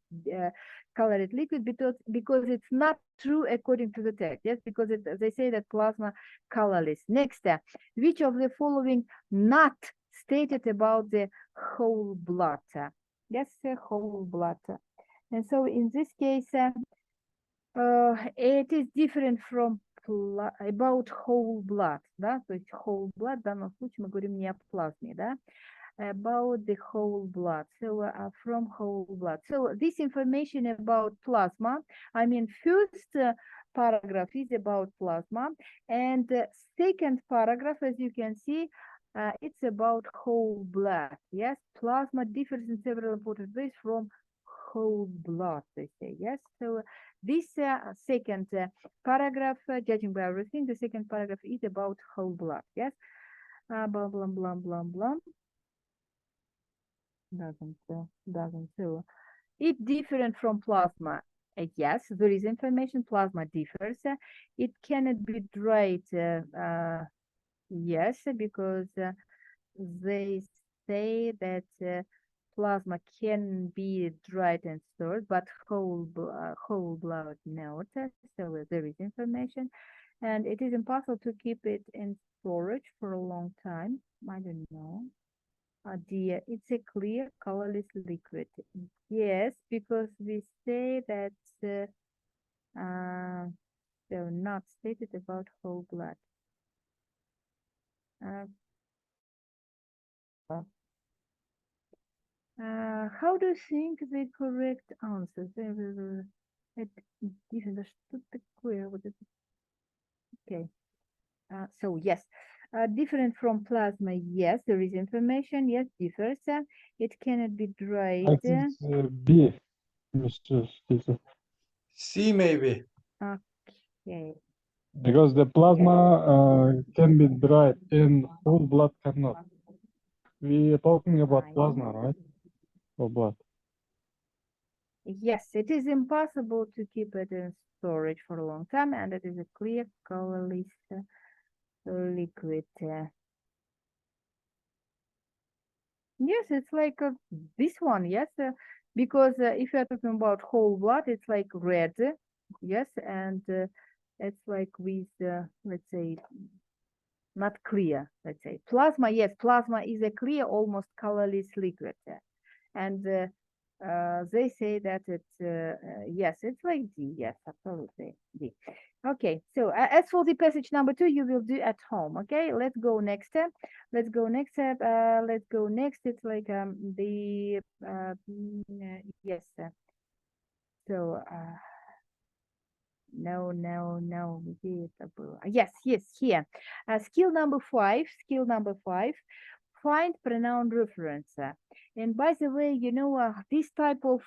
liquid because it's not true according to the text. Yes, because they say that plasma colorless. Next, which of the following not stated about the whole blood? Yes, whole blood. And so in this case, it is different from about whole blood, да, то есть whole blood, в данном случае мы говорим не о плазме, да, about the whole blood, so from whole blood. So this information about plasma, I mean, first paragraph is about plasma, and second paragraph, as you can see, it's about whole blood. Yes, plasma differs in several important ways from whole blood, they say. Yes, so this second paragraph, judging by everything, the second paragraph is about whole blood. Yes, blah blah blah blah blah. Doesn't so. It different from plasma. Yes, there is information. Plasma differs. It cannot be dried. Yes, because they say that plasma can be dried and stored, but whole blood not. So there is information, and it is impossible to keep it in storage for a long time. I don't know. Dear, it's a clear, colorless liquid. Yes, because we say that they're not stated about whole blood. How do you think the correct answer? Okay. So yes, different from plasma. Yes, there is information. Yes, differs. It cannot be dried. I think B, Mr. Steve. C maybe. Okay. Because the plasma can be dried and whole blood cannot. We are talking about plasma, right? Or blood. Yes, it is impossible to keep it in storage for a long time, and it is a clear, colorless liquid. Yes, it's like this one. Yes, because if you're talking about whole blood, it's like red. Yes, and it's like with let's say not clear. Let's say plasma. Yes, plasma is a clear, almost colorless liquid. and they say that it's yes, it's like D. Yes, absolutely D. Okay, so as for the passage number 2, you will do at home. Okay, let's go next step. Let's go next step. Let's go next. It's like yes. So no, yes, here. Skill number 5. Skill number 5. Find pronoun reference. And by the way, you know, this type of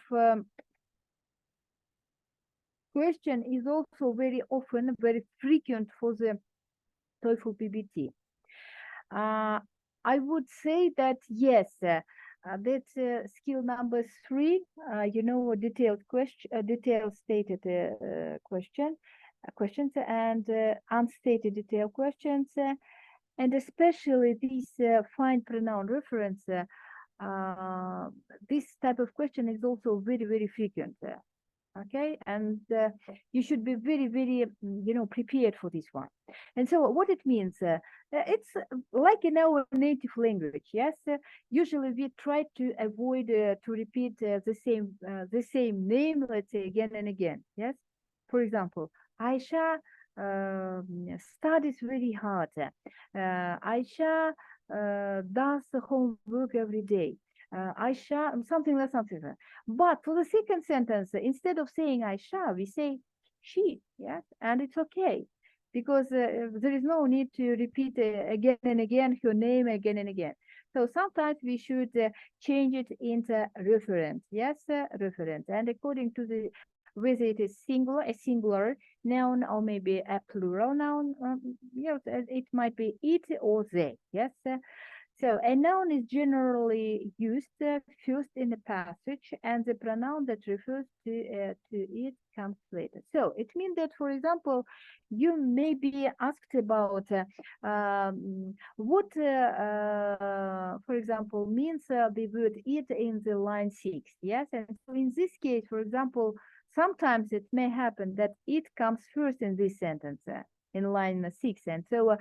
question is also very often, very frequent for the TOEFL PBT. I would say that yes, that's skill number 3. You know, detailed question, detailed stated questions, and unstated detailed questions, and especially these find pronoun reference. This type of question is also very frequent. Okay, and you should be very you know, prepared for this one. And so what it means, it's like in our native language. Yes, usually we try to avoid to repeat the same name, let's say, again and again. Yes, for example, Aisha studies very hard. Aisha does the homework every day. Aisha, something like something. But for the second sentence, instead of saying Aisha, we say she. Yes, and it's okay, because there is no need to repeat again and again her name again and again. So sometimes we should change it into referent. Yes, referent, and according to the whether it is singular, a singular noun, or maybe a plural noun. Yes, it might be it or they. Yes. So a noun is generally used first in the passage, and the pronoun that refers to it comes later. So it means that, for example, you may be asked about what, for example, means the word it in the line 6. Yes, and so in this case, for example, sometimes it may happen that it comes first in this sentence in line 6, and so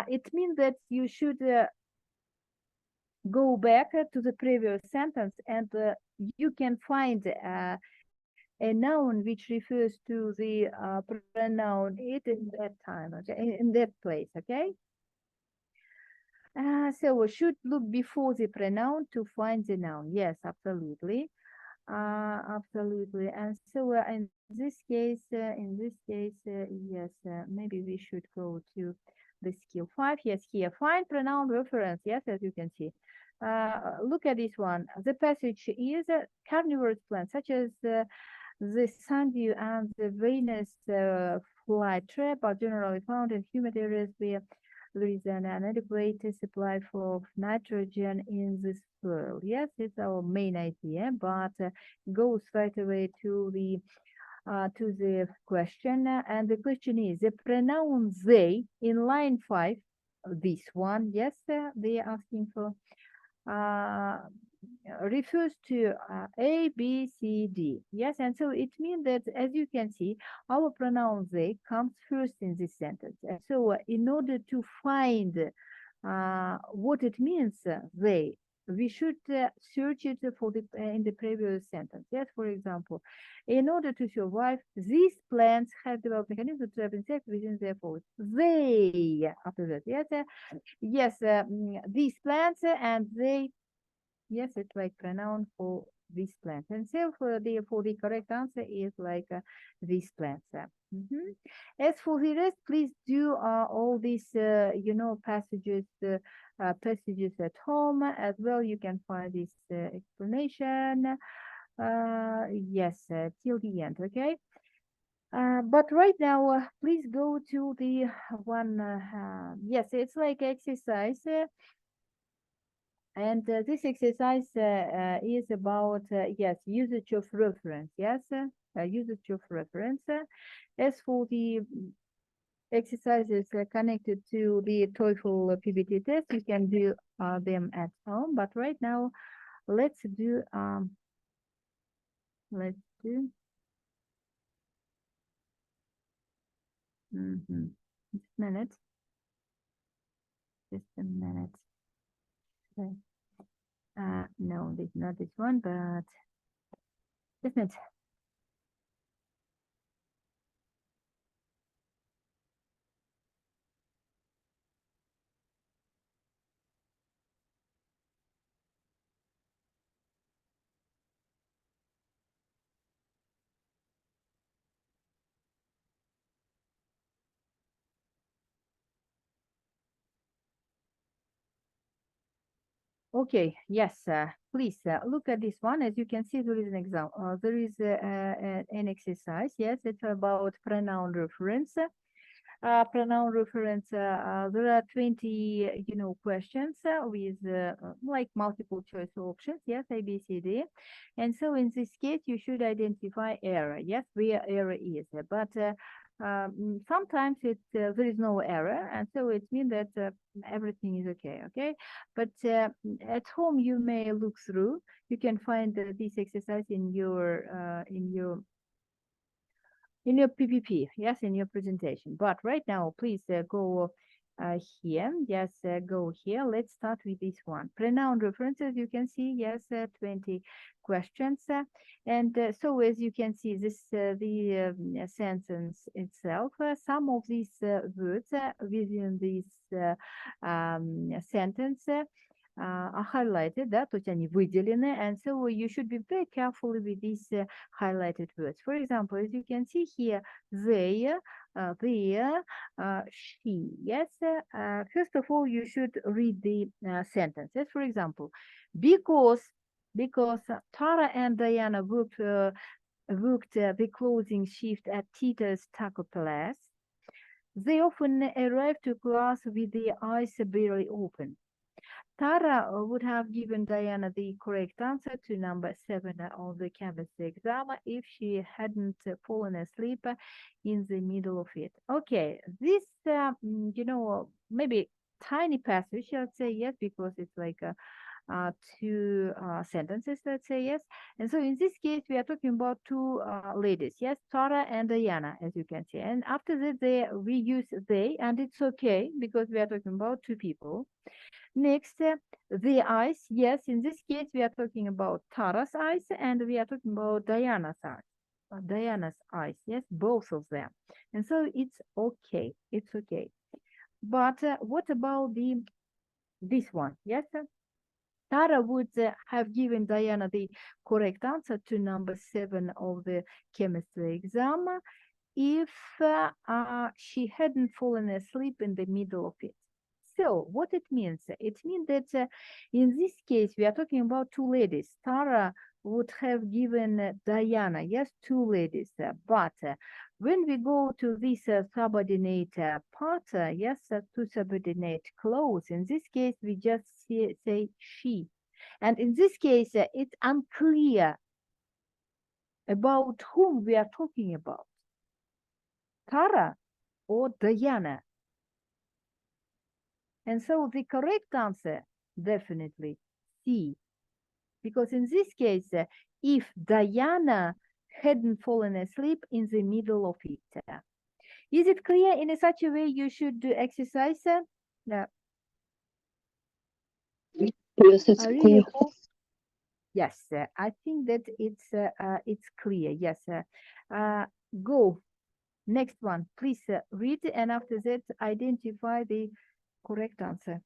it means that you should go back to the previous sentence, and you can find a noun which refers to the pronoun it in that time, okay, in that place. Okay. So we should look before the pronoun to find the noun. Yes, absolutely. Absolutely. And so in this case, yes, maybe we should go to the skill 5. Yes, here, find pronoun reference. Yes, as you can see. Look at this one. The passage is carnivorous plants such as the sundew and the Venus flytrap are generally found in humid areas where there is an inadequate supply of nitrogen in the soil. Yes, it's our main idea, but goes right away to the question, and the question is the pronoun they in line 5. This one, yes, they are asking for. Refers to A, B, C, D. Yes, and so it means that, as you can see, our pronoun they comes first in this sentence. And so in order to find what it means, they, we should search it for the in the previous sentence. Yes, for example, in order to survive, these plants have developed mechanisms to trap insects within their food. They, after that, yes, these plants and they. Yes, it's like pronoun for these plants. And so for the correct answer is like these plants. As for the rest, please do all these you know, passages at home as well. You can find this explanation. Yes, till the end. Okay. But right now, please go to the one. Yes, it's like exercise. And this exercise is about, yes, usage of reference. Yes, usage of reference. As for the exercises connected to the TOEFL PBT test, you can do them at home. But right now, let's do just a minute. Okay. No, this not this one, but just not. Okay, yes, please look at this one. As you can see, there is an example. There is an exercise. Yes, it's about pronoun reference. Pronoun reference. There are 20, questions with like multiple choice options. Yes, A, B, C, D. And so in this case, you should identify error. Yes, where error is. But sometimes there is no error, and so it means that everything is okay. Okay, but at home you may look through. You can find this exercise in your PPP, yes, in your presentation. But right now, please go here. Yes, go here. Let's start with this one. Pronoun references, you can see, yes, 20 questions. And so as you can see, this the sentence itself, some of these words within this sentence are highlighted, да, то есть они выделены, and so you should be very careful with these highlighted words. For example, as you can see here, they, there, she. Yes, first of all, you should read the sentences. For example, because Tara and Diana worked the closing shift at Tita's Taco Palace, they often arrived to class with the eyes barely open. Tara would have given Diana the correct answer to number 7 on the chemistry exam if she hadn't fallen asleep in the middle of it. Okay, this, maybe tiny passage, let's say, yes, because it's like two sentences, let's say, yes. And so in this case, we are talking about two ladies, yes, Tara and Diana, as you can see. And after that, we use they, and it's okay because we are talking about two people. Next, the eyes. Yes, in this case, we are talking about Tara's eyes and we are talking about Diana's eyes. Diana's eyes, yes, both of them. And so it's okay. It's okay. But what about this one? Yes, Tara would have given Diana the correct answer to number 7 of the chemistry exam if she hadn't fallen asleep in the middle of it. So what it means? It means that in this case, we are talking about two ladies. Tara would have given Diana, yes, two ladies. But when we go to this subordinate part, yes, to subordinate clause, in this case, we just say she. And in this case, it's unclear about whom we are talking about. Tara or Diana. And so the correct answer, definitely C. Because in this case, if Diana hadn't fallen asleep in the middle of it. Is it clear in such a way you should do exercise? Yes, it's clear. Yes, I think that it's clear. Yes. Go. Next one, please read, and after that, identify the correct answer.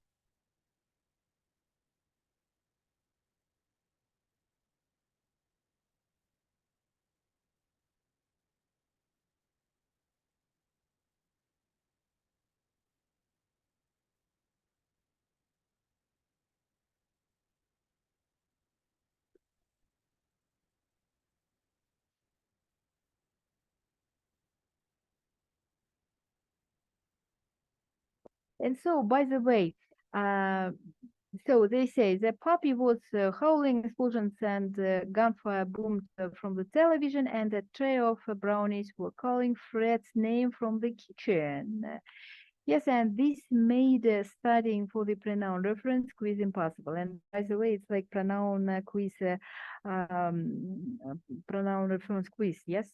And so, by the way, so they say the puppy was howling, explosions and gunfire boomed from the television, and a tray of brownies were calling Fred's name from the kitchen. Yes, and this made studying for the pronoun reference quiz impossible. And by the way, it's like pronoun quiz, pronoun reference quiz. Yes,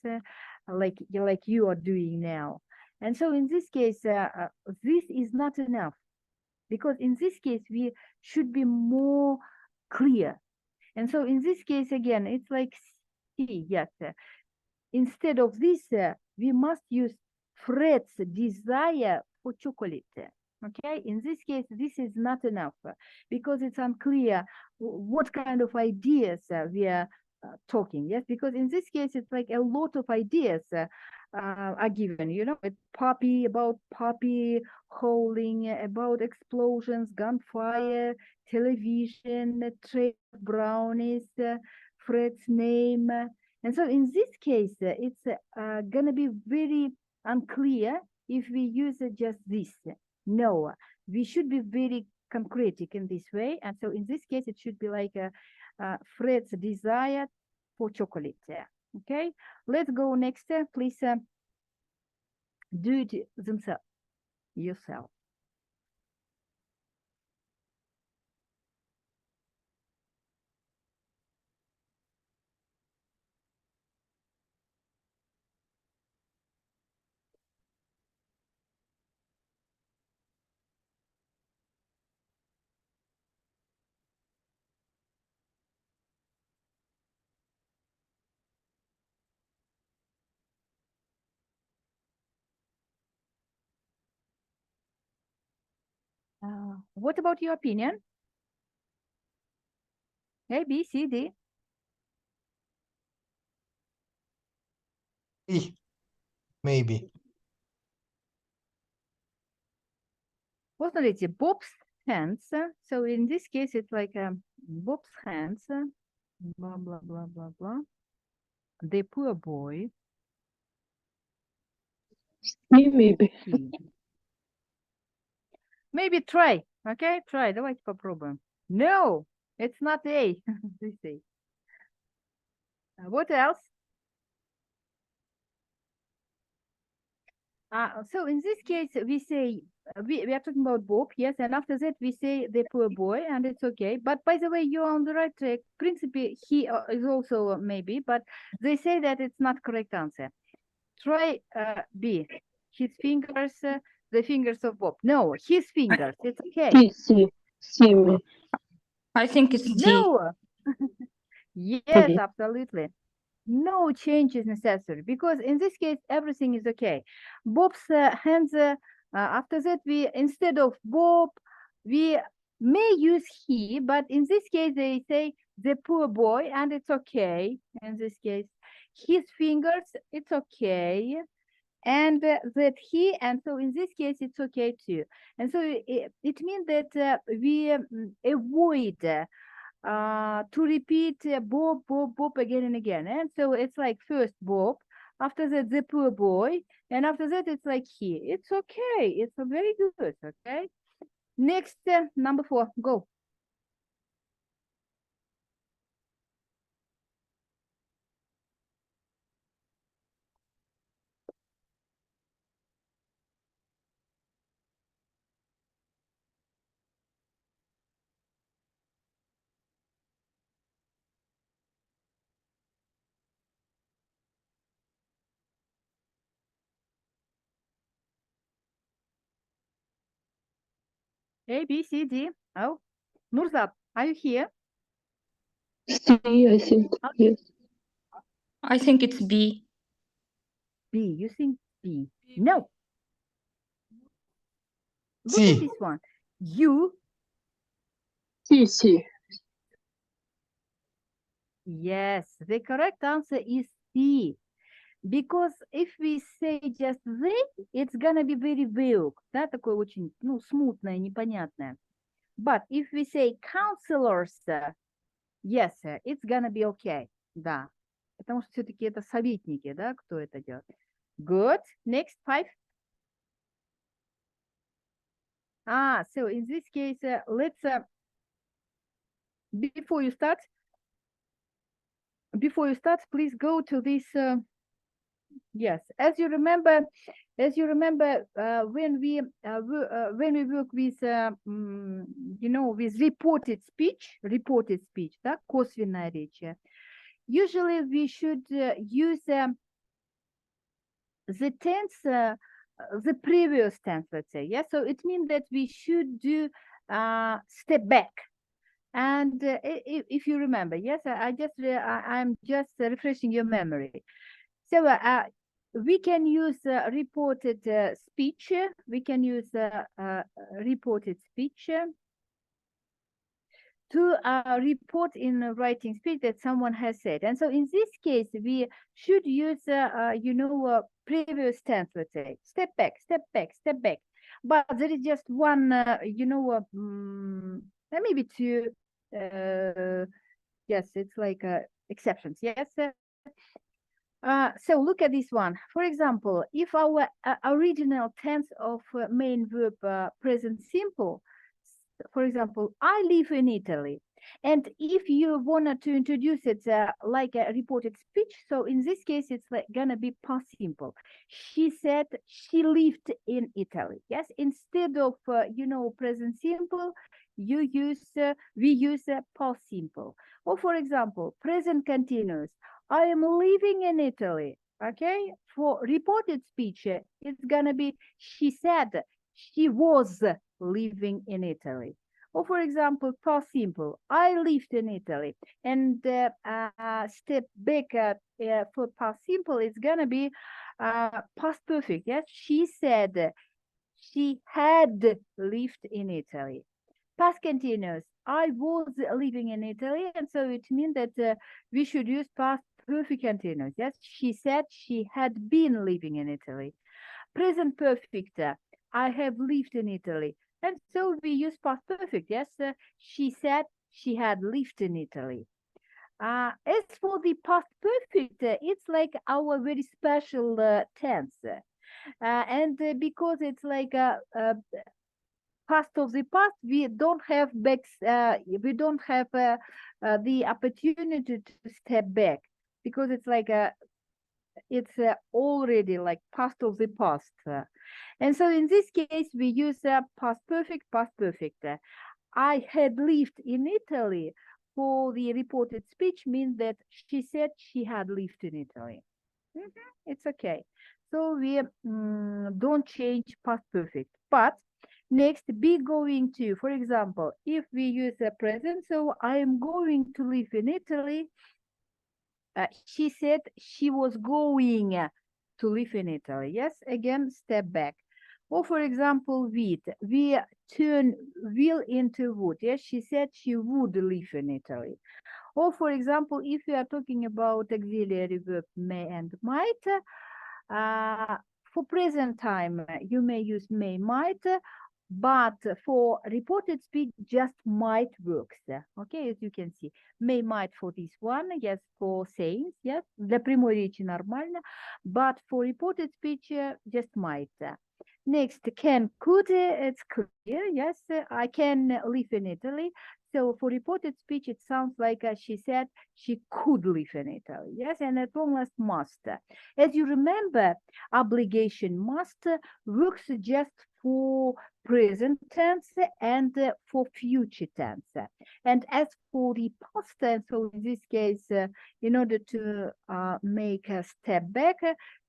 like you are doing now. And so in this case, this is not enough, because in this case, we should be more clear. And so in this case, again, it's like C, yes. Instead of this, we must use Fred's desire for chocolate. Okay, in this case, this is not enough because it's unclear what kind of ideas we are talking. Yes, because in this case, it's like a lot of ideas are given, you know, about puppy howling, about explosions, gunfire, television, tray of brownies, Fred's name. And so in this case, it's going to be very unclear if we use just this. No, we should be very concretic in this way. And so in this case, it should be like Fred's desire for chocolate. Okay, let's go next. Please do it themselves, yourself. What about your opinion? A, B, C, D. E, maybe. Посмотрите, Bob's hands. So in this case, it's like Bob's hands. Blah, blah, blah, blah, blah. The poor boy. C, maybe. He. Maybe try. Okay, try. Давайте попробуем. No, it's not A. This A. What else? So in this case, we say, we are talking about Bob, yes, and after that we say the poor boy, and it's okay. But by the way, you're on the right track. Principally, he is also maybe, but they say that it's not correct answer. Try B. His fingers, the fingers of Bob. No, his fingers. It's okay. C, C, C, maybe. I think it's D. No. Yes, Okay. absolutely. No change is necessary because in this case everything is okay. Bob's hands. After that, we instead of Bob, we may use he, but in this case they say the poor boy, and it's okay. In this case, his fingers, it's okay, and that he, and so in this case it's okay too. And so it means that we avoid. To repeat Bob, Bob, Bob again and again. And so it's like first Bob, after that the poor boy, and after that it's like he. It's okay. It's very good. Okay. Next, number 4, go. A, B, C, D. Oh, Nurzat, are you here? C, I think. Yes. I think it's B. B, you think B? No. Look C. at this one. You. C, C. Yes, the correct answer is C. Because if we say just they, it's gonna be very vague, да, такое очень, ну, смутное, непонятное. But if we say counselors, yes, it's gonna be okay, да. Потому что все-таки это советники, да, кто это делает. Good. Next, 5. So in this case, let's, before you start, please go to this, yes, as you remember, when we work with, you know, with reported speech, да, косвенная речь, usually we should use the tense, the previous tense, let's say, yeah. So it means that we should do step back. And if you remember, yes, I'm just refreshing your memory. So we can use reported speech. We can use reported speech to report in a writing speech that someone has said. And so in this case, we should use, previous tense, let's say, step back, step back, step back. But there is just one, maybe two, yes, it's like exceptions, yes. So look at this one. For example, if our original tense of main verb present simple, for example, I live in Italy. And if you wanted to introduce it like a reported speech, so in this case, it's like gonna be past simple. She said she lived in Italy. Yes, instead of, present simple, we use past simple. Or for example, present continuous. I am living in Italy. Okay, for reported speech, it's gonna be she said she was living in Italy. Or for example, past simple, I lived in Italy. And step back for past simple, it's gonna be past perfect. Yes, she said she had lived in Italy. Past continuous, I was living in Italy, and so it means that we should use past perfect continuous. Yes, she said she had been living in Italy. Present perfect, I have lived in Italy. And so we use past perfect. Yes, she said she had lived in Italy. As for the past perfect, it's like our very special tense. And because it's like a past of the past, we don't have the opportunity to step back, because it's like it's already like past of the past. And so in this case, we use past perfect, past perfect. I had lived in Italy for the reported speech means that she said she had lived in Italy. It's okay. So we don't change past perfect. But next, be going to, for example, if we use a present, so I am going to live in Italy. She said she was going to live in Italy. Yes, again, step back. Or for example, we turn will into would. Yes, she said she would live in Italy. Or for example, if we are talking about auxiliary verb may and might, for present time, you may use may, might, but for reported speech, just might works. Okay, as you can see, may, might for this one, yes, for sayings, yes, для прямой речи нормально, but for reported speech, just might. Next, can, could, it's clear, yes, I can live in Italy. So for reported speech, it sounds like she said she could live in Italy, yes, and at long last must. As you remember, obligation must works just for present tense and for future tense. And as for the past tense, so in this case, in order to make a step back,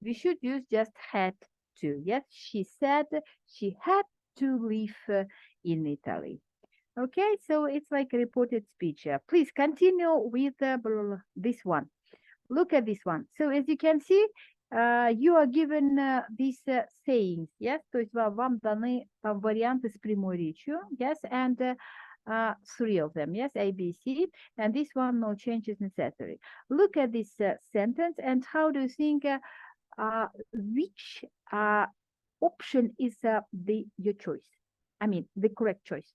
we should use just had to. Yes, she said she had to live in Italy. Okay, so it's like a reported speech. Please continue with this one. Look at this one. So as you can see, you are given these sayings, yes? То есть вам даны там варианты с прямой речью, yes? And 3 of them, yes? A, B, C. And this one, no change is necessary. Look at this sentence and how do you think which option is your choice? I mean, the correct choice.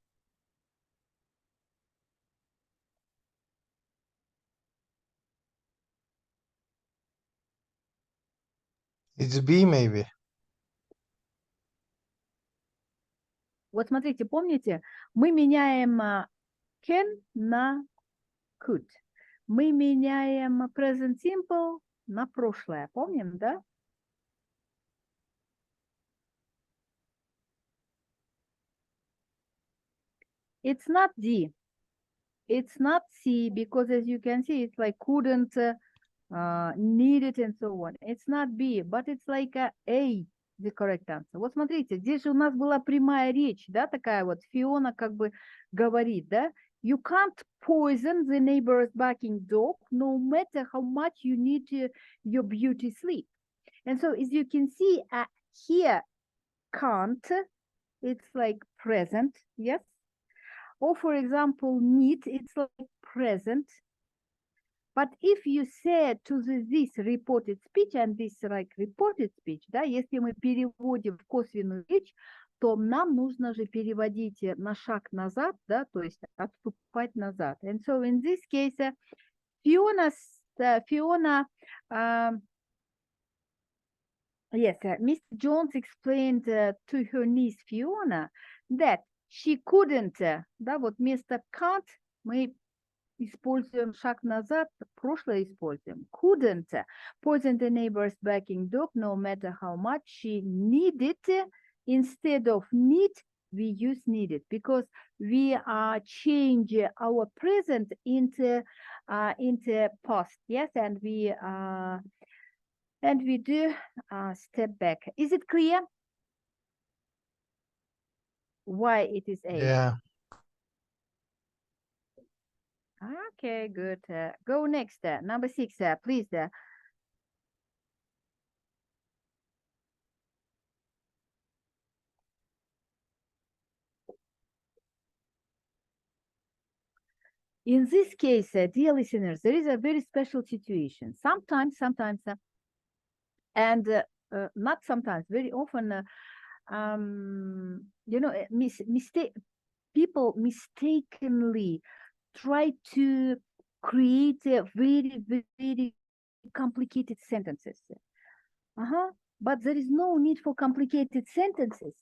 It's B maybe. Вот смотрите, помните, мы меняем can на could. Мы меняем present simple на прошлое. Помним, да? It's not D. It's not C, because as you can see, it's like couldn't, needed, and so on. It's not B, but it's like A, the correct answer. Вот смотрите, здесь же у нас была прямая речь, да, такая вот, Фиона как бы говорит, да, You can't poison the neighbor's barking dog, no matter how much you need your beauty sleep. And so, as you can see here, can't, it's like present, yes? Or for example, need, it's like present. But if you say to this reported speech and this like reported speech, да, если мы переводим в косвенную речь, то нам нужно же переводить на шаг назад, да, то есть отступать назад. And so in this case, Fiona, Miss Jones explained to her niece Fiona that she couldn't, да, вот вместо can't мы используем шаг назад, прошлое используем. Couldn't poison the neighbor's barking dog no matter how much she needed. Instead of need, we use needed because we change our present into past. Yes, and we do step back. Is it clear why it is A? Yeah. Okay, good. Go next. Number 6, please. In this case, dear listeners, there is a very special situation. Sometimes, and not sometimes, very often, you know, people mistakenly try to create very, very complicated sentences. But there is no need for complicated sentences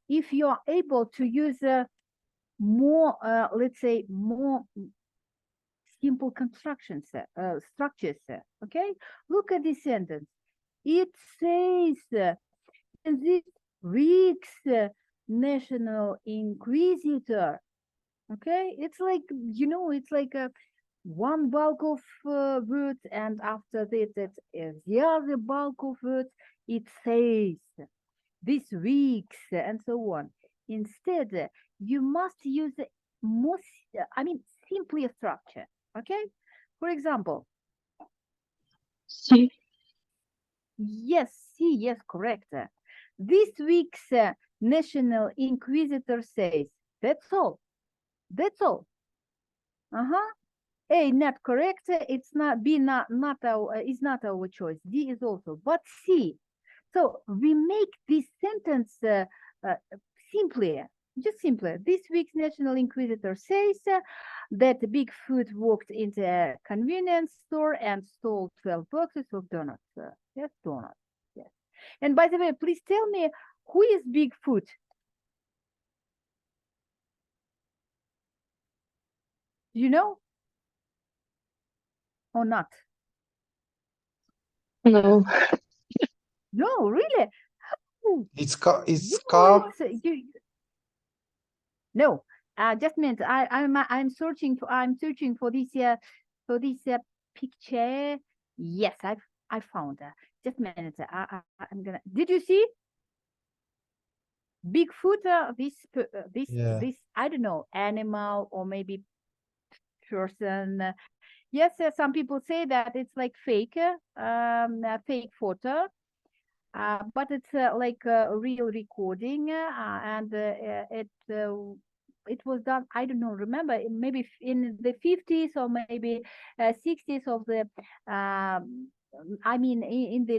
if you are able to use more, let's say, more simple constructions, structures. Okay, look at this sentence. It says, in this week's National Inquisitor. Okay, it's like, you know, it's like one bulk of words, and after that, it's the other bulk of words. It says this week's and so on. Instead, you must use more, simpler structure. Okay, for example, C. yes, correct. This week's National Inquisitor says, that's all. That's all. A, not correct. It's not. B, not our, is not our choice. D is also. But C. So we make this sentence simpler, just simpler. This week's National Inquisitor says that Bigfoot walked into a convenience store and stole 12 boxes of donuts. Yes, donuts. Yes. And by the way, please tell me, who is Bigfoot? You know? Or not? No. No, really? It's You, cow. No, just a minute. I'm searching for this picture. Yes, I found her. Just a minute. I'm gonna. Did you see Bigfoot? Yeah. This I don't know, animal or maybe person. Yes, some people say that it's like fake, fake photo. But it's like a real recording, and it was done, I don't know, remember, maybe in the 50s or maybe 60s of the, in the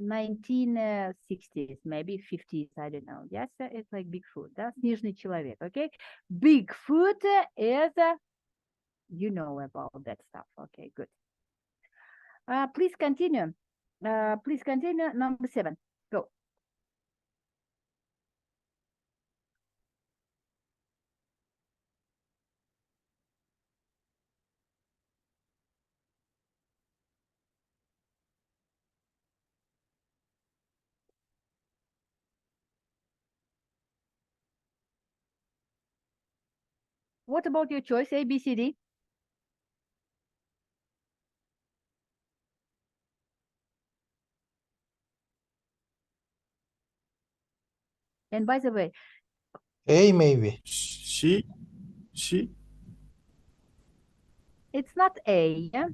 1960s, maybe 50s, I don't know. Yes, it's like Bigfoot, that's Снежный человек, okay? Bigfoot is, you know about that stuff, okay, good. Please continue. Please continue. Number 7. Go. What about your choice? A, B, C, D? And by the way, A maybe. She. It's not A. Yeah?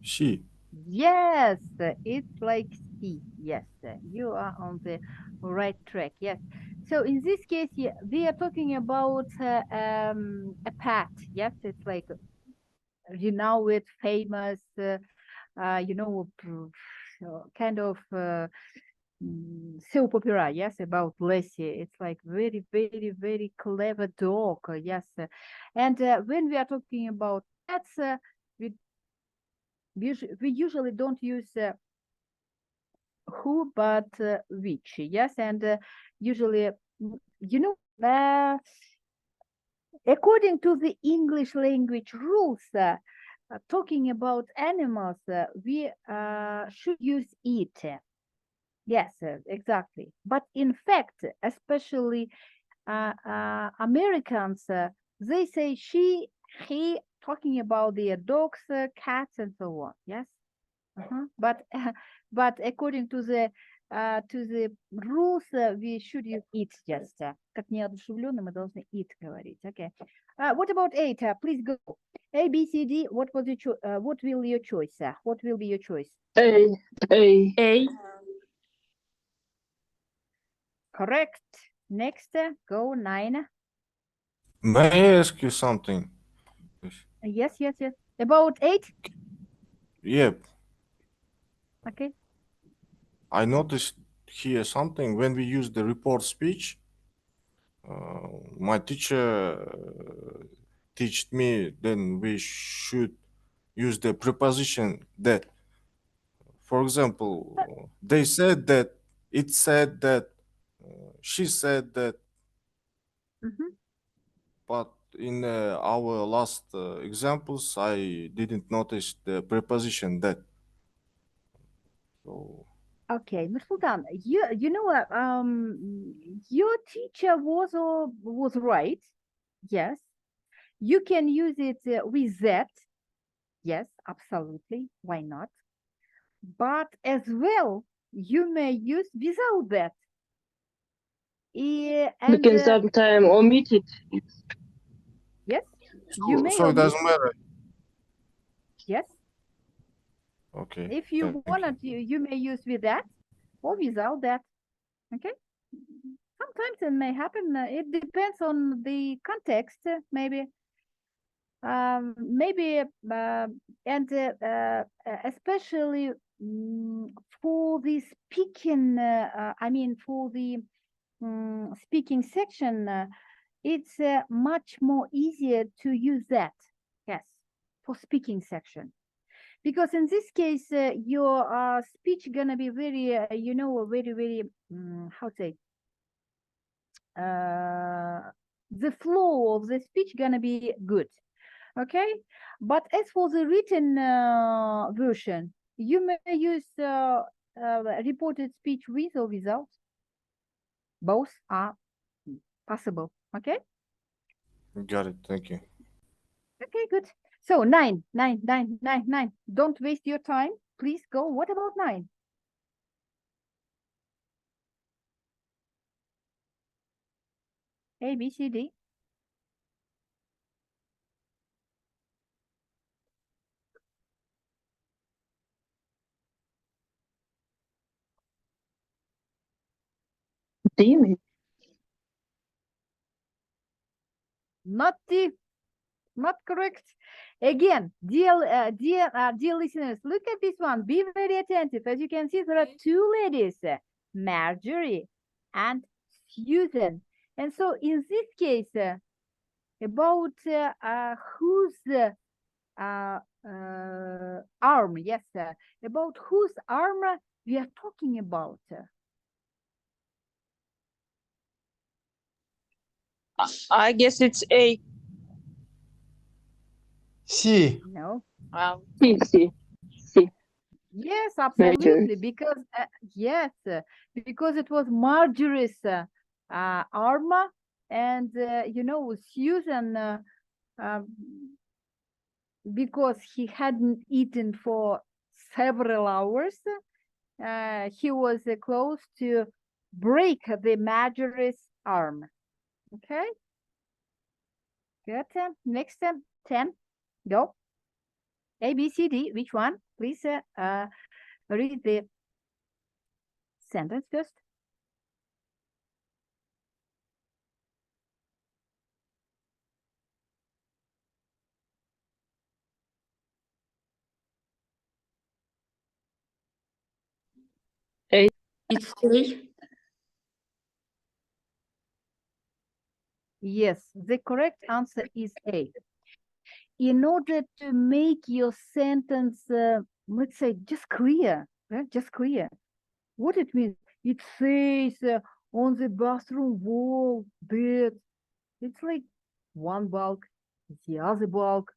She. Yes, it's like C. Yes, you are on the right track. Yes. So in this case, yeah, we are talking about a pet. Yes, it's like renowned, famous, kind of soap opera. Yes, about Lassie. It's like very, very, very clever dog. Yes, and when we are talking about pets, we usually don't use who but which. Yes, and usually according to the English language rules, talking about animals, we should use it. Yes, exactly. But in fact, especially Americans, they say she, he, talking about their dogs, cats, and so on. Yes. But according to the rules, we should use it just. Как неодушевленные мы должны it говорить. Okay. What about 8? Please go. A, B, C, D. What was your what will your choice? What will be your choice? A. A. Correct. Next, go 9. May I ask you something? Yes. About 8. Yep. Okay. I noticed here something when we use the report speech. My teacher taught me then we should use the preposition that. For example, they said that, it said that, she said that, but in our last examples, I didn't notice the preposition that. So Okay, Nursultan, you know what? Your teacher was right. Yes, you can use it with that. Yes, absolutely. Why not? But as well, you may use without that. We And can sometimes omit it. yes, you may so it omit. doesn't matter. Yes, Okay. if you thank wanted, you may use with that or without that. Okay. Sometimes it may happen. It depends on the context, maybe. And especially for the speaking, for the speaking section, it's much more easier to use that. Yes, for speaking section. Because in this case, your speech gonna be very, very, very, how to say, the flow of the speech gonna be good. Okay, but as for the written version, you may use reported speech with or without. Both are possible. Okay. Got it. Thank you. Okay, good. So 9. Don't waste your time. Please go. What about 9? A, B, C, D. D, maybe. Not D. Not correct. Again, dear listeners, look at this one. Be very attentive. As you can see, there are 2 ladies, Marjorie and Susan. And so in this case, about whose arm, yes, about whose arm we are talking about. I guess it's A. C. No. C. Yes, absolutely. Because yes, because it was Marjorie's arm, and Susan, because he hadn't eaten for several hours, he was close to break the Marjorie's arm. Okay. Good. Next, 10. Go. A, B, C, D. Which one? Please read the sentence first. It's A. Yes, the correct answer is A. In order to make your sentence, let's say, just clear, right? Just clear. What it means? It says on the bathroom wall that it's like one bulk, the other bulk.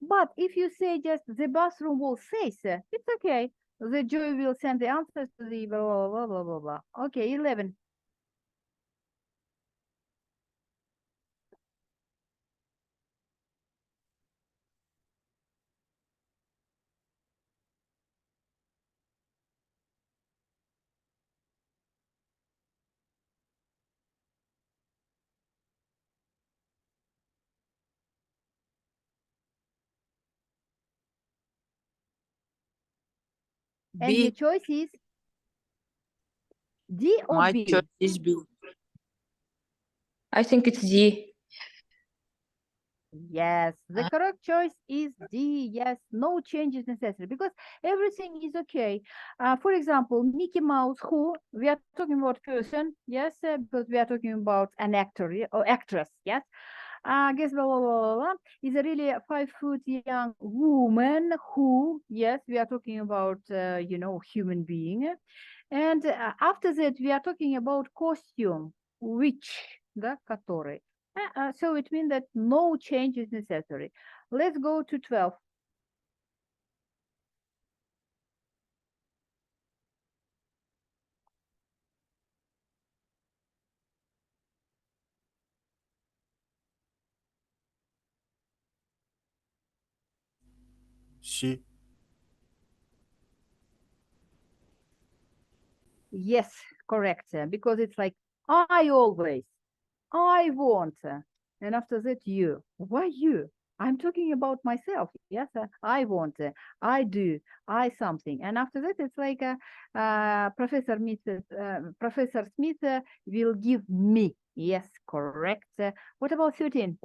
But if you say just the bathroom wall says, it's okay. The Joy will send the answers to the blah, blah, blah, blah, blah, blah. Okay, 11. And your B. choice is D or My B? choice is B. I think it's D. Yes, the correct choice is D. Yes, no change is necessary because everything is okay. For example, Mickey Mouse, who we are talking about person, yes, because we are talking about an actor or actress, yes. Guess blah, blah, blah, blah, blah, is a really 5-foot young woman who, yes, we are talking about, human being. And after that, we are talking about costume, which, the который. So it means that no change is necessary. Let's go to 12. C. Yes, correct. Because it's like, I always, I want. And after that, you. Why you? I'm talking about myself. Yes, I want, I do, I something. And after that, it's like Professor Smith will give me. Yes, correct. What about 13?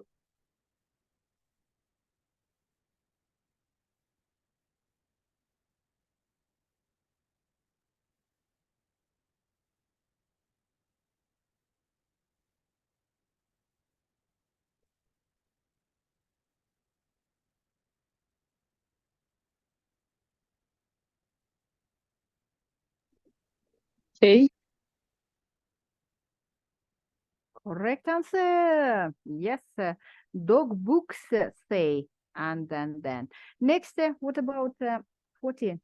A. Correct answer. Yes, dog books say, and then. Next, what about 14?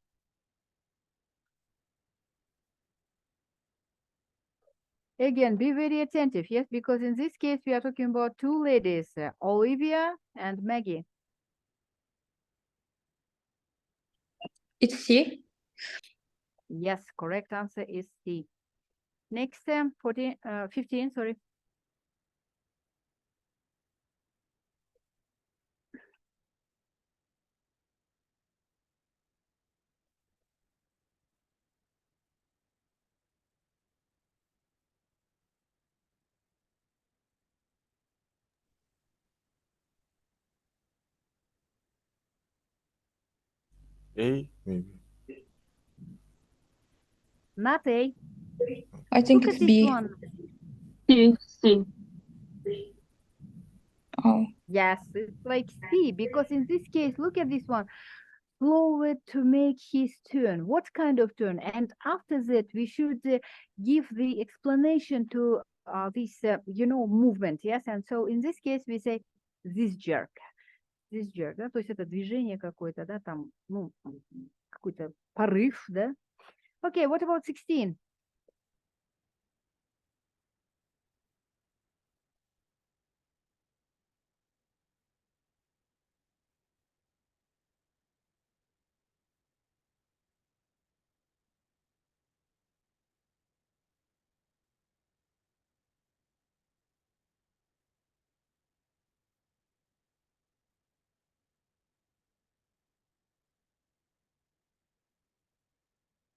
Again, be very attentive, yes, because in this case, we are talking about two ladies, Olivia and Maggie. It's C. Yes, correct answer is C. Next, 15, sorry. A, maybe. Not A. I think Look it's at this B. one. C. C. Oh, Yes, it's like C, because in this case, look at this one. Slower to make his turn. What kind of turn? And after that, we should give the explanation to this, movement. Yes, and so in this case, we say this jerk. This jerk, да, то есть это движение какое-то, да, там, ну, какой-то порыв, да. Okay, what about 16?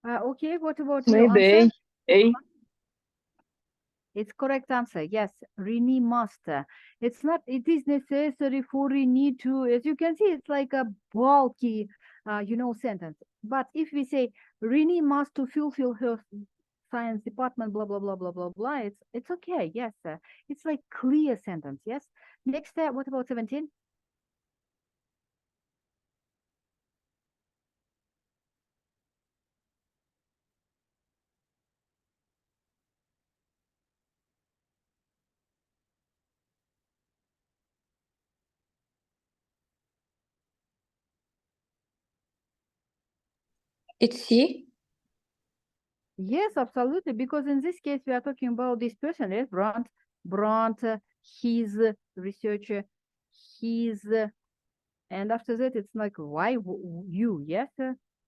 Okay, what about your Maybe answer? A. It's correct answer. Yes, Rini must. It's not, it is necessary for Rini to, as you can see, it's like a bulky, sentence. But if we say Rini must to fulfill her science department, blah, blah, blah, blah, blah, blah, it's okay. Yes, it's like clear sentence. Yes. Next, what about 17? It's C. Yes, absolutely. Because in this case, we are talking about this person, yes, Brandt, his researcher, his, and after that, it's like, why you? Yes,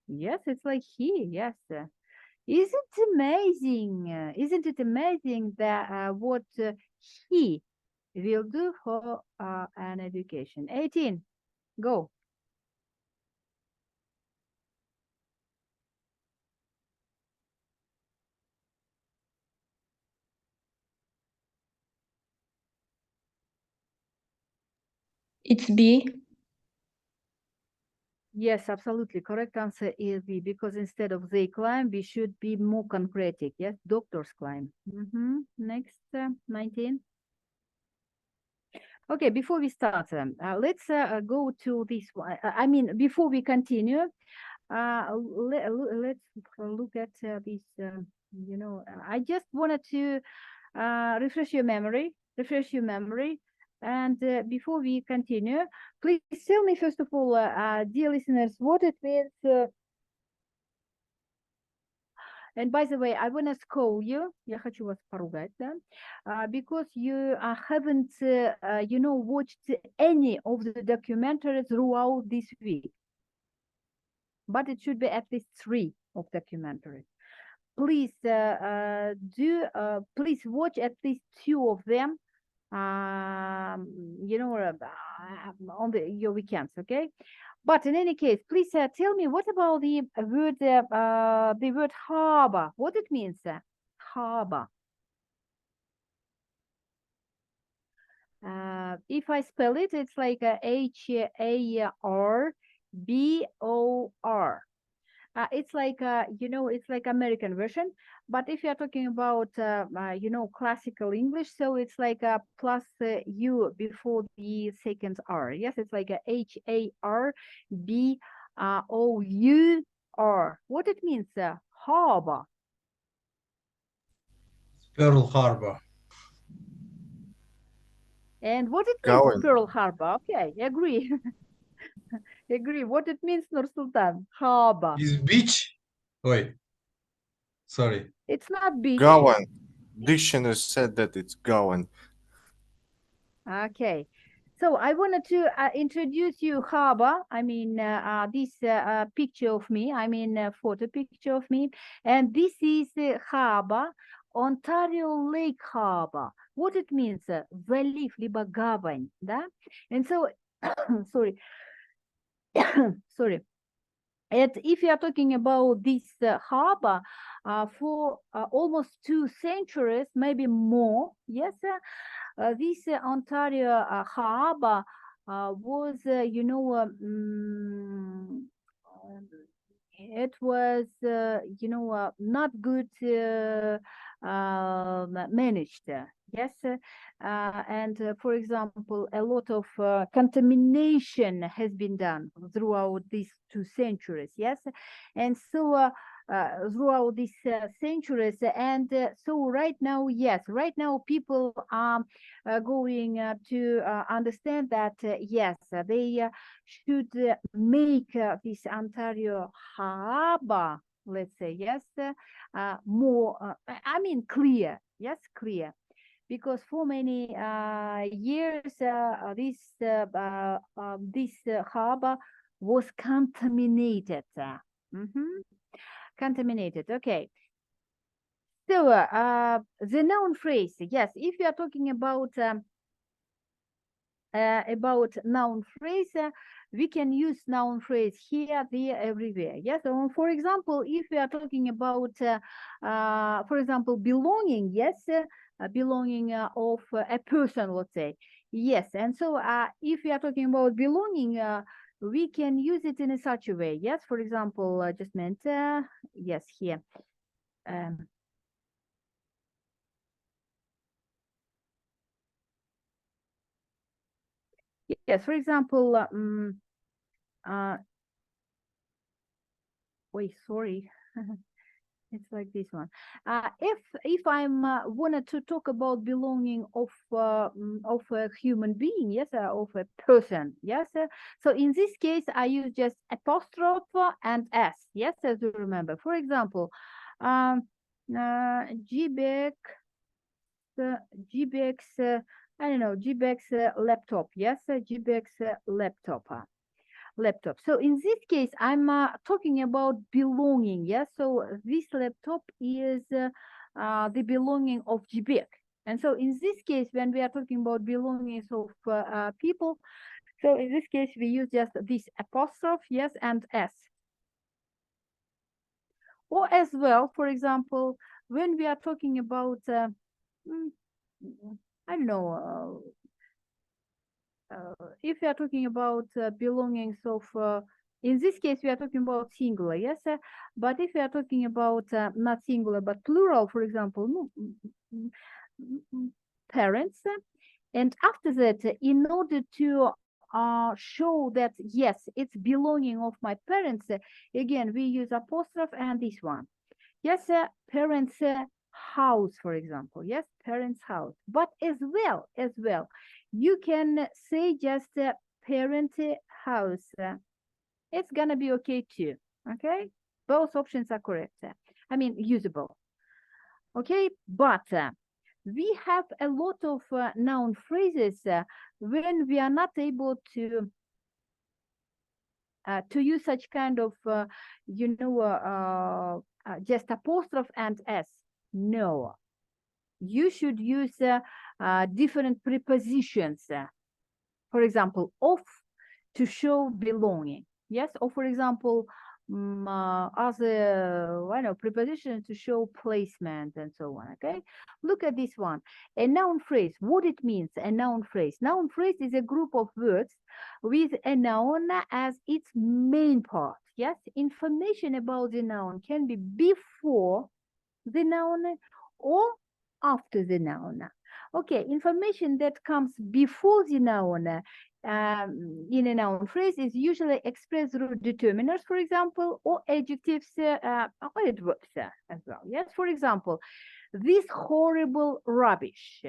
yes, it's like he. Yes. Isn't it amazing? Isn't it amazing that what he will do for an education? 18, go. It's B. Yes, absolutely. Correct answer is B, because instead of they climb, we should be more concretic. Yes, doctors climb. Next, 19. Okay, before we start, let's go to this one. I mean, before we continue, let's look at this. I just wanted to refresh your memory. And before we continue, please tell me, first of all, dear listeners, what it means. And by the way, I want to scold you. Я хочу вас поругать, да? Because you haven't, watched any of the documentaries throughout this week. But it should be at least 3 of documentaries. Please please watch at least 2 of them. On your weekends, okay? But in any case, please tell me, what about the word harbor? What it means? Harbor. If I spell it, it's like Harbor. It's like it's like American version. But if you are talking about classical English, so it's like a plus U before the second R. Yes, it's like a Harbor. What it means? Harbor. Pearl Harbor. And what it Gowan. means? Pearl Harbor. Okay, agree. Agree. What it means, Nur-Sultan? Harbor. Is beach? Wait. Sorry. It's not beach. Gowan. Dictionary said that it's Gowan. Okay. So I wanted to introduce you harbor. I mean, this picture of me. I mean, photo picture of me. And this is harbor, Ontario Lake Harbor. What it means? Залив, либо гавань, да? And so, sorry. Sorry. And if you are talking about this harbor for almost 2 centuries, maybe more, yes, this Ontario harbor was, it was, not good managed. Yes, and for example, a lot of contamination has been done throughout these 2 centuries. Yes, and so throughout these centuries, and so right now, yes, right now people are going to understand that yes, they should make this Ontario harbor, let's say, yes, more. I mean, clear. Yes, clear. Because for many years, this harbor was contaminated. Contaminated. Okay. So the noun phrase, yes, if you are talking about about noun phrase, we can use noun phrase here, there, everywhere. Yes. So for example, if we are talking about, for example, belonging, yes, belonging of a person, let's say, yes. And so if we are talking about belonging, we can use it in a such a way. Yes. For example, just meant, yes, here. Yes, for example, wait, sorry. It's like this one. If I'm wanted to talk about belonging of a human being, yes, of a person, yes. So in this case, I use just apostrophe and s, yes, as you remember. For example, GBEX, I don't know, GBEX laptop, yes, GBEX laptop. Laptop. So in this case, I'm talking about belonging. Yes. So this laptop is the belonging of GBEC. And so in this case, when we are talking about belongings of people, so in this case, we use just this apostrophe, yes, and s. Or as well, for example, when we are talking about, I don't know, if we are talking about belongings of, in this case, we are talking about singular, yes, but if we are talking about not singular, but plural, for example, parents, and after that, in order to show that, yes, it's belonging of my parents, again, we use apostrophe and this one. Yes, parents' house, for example. Yes, parents' house. But as well, you can say just parent house. It's gonna be okay too. Okay, both options are correct. I mean, usable. Okay, but we have a lot of noun phrases when we are not able to use such kind of, just apostrophe and s. No, you should use different prepositions. For example, of to show belonging. Yes, or for example, other I know prepositions to show placement and so on. Okay, look at this one. A noun phrase. What it means? A noun phrase. Noun phrase is a group of words with a noun as its main part. Yes, information about the noun can be before the noun or after the noun. Okay, information that comes before the noun in a noun phrase is usually expressed through determiners, for example, or adjectives or adverbs as well. Yes, for example, this horrible rubbish.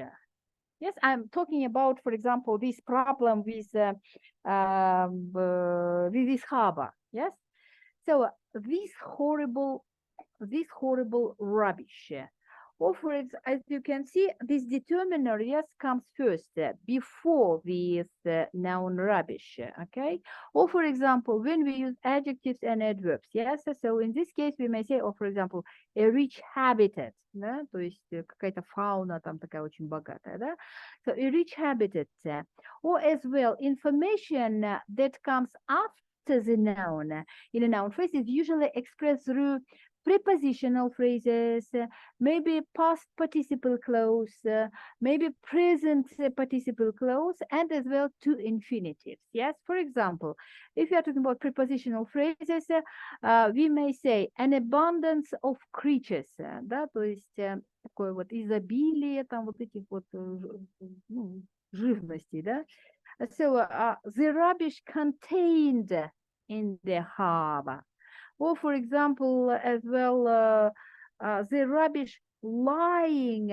Yes, I'm talking about, for example, this problem with this harbor. Yes, so this horrible rubbish. Or for example, as you can see, this determiner, yes, comes first before this noun rubbish. Okay. Or for example, when we use adjectives and adverbs, yes. So in this case, we may say, or for example, a rich habitat. Да? То есть какая-то фауна там такая очень богатая. Да? So a rich habitat. Or as well, information that comes after the noun in a noun phrase is usually expressed through prepositional phrases, maybe past participle clause, maybe present participle clause, and as well two infinitives. Yes, for example, if you are talking about prepositional phrases, we may say an abundance of creatures, да, то есть такое вот изобилие там вот этих вот живностей, да. So the rubbish contained in the harbor. Or, for example, as well, the rubbish lying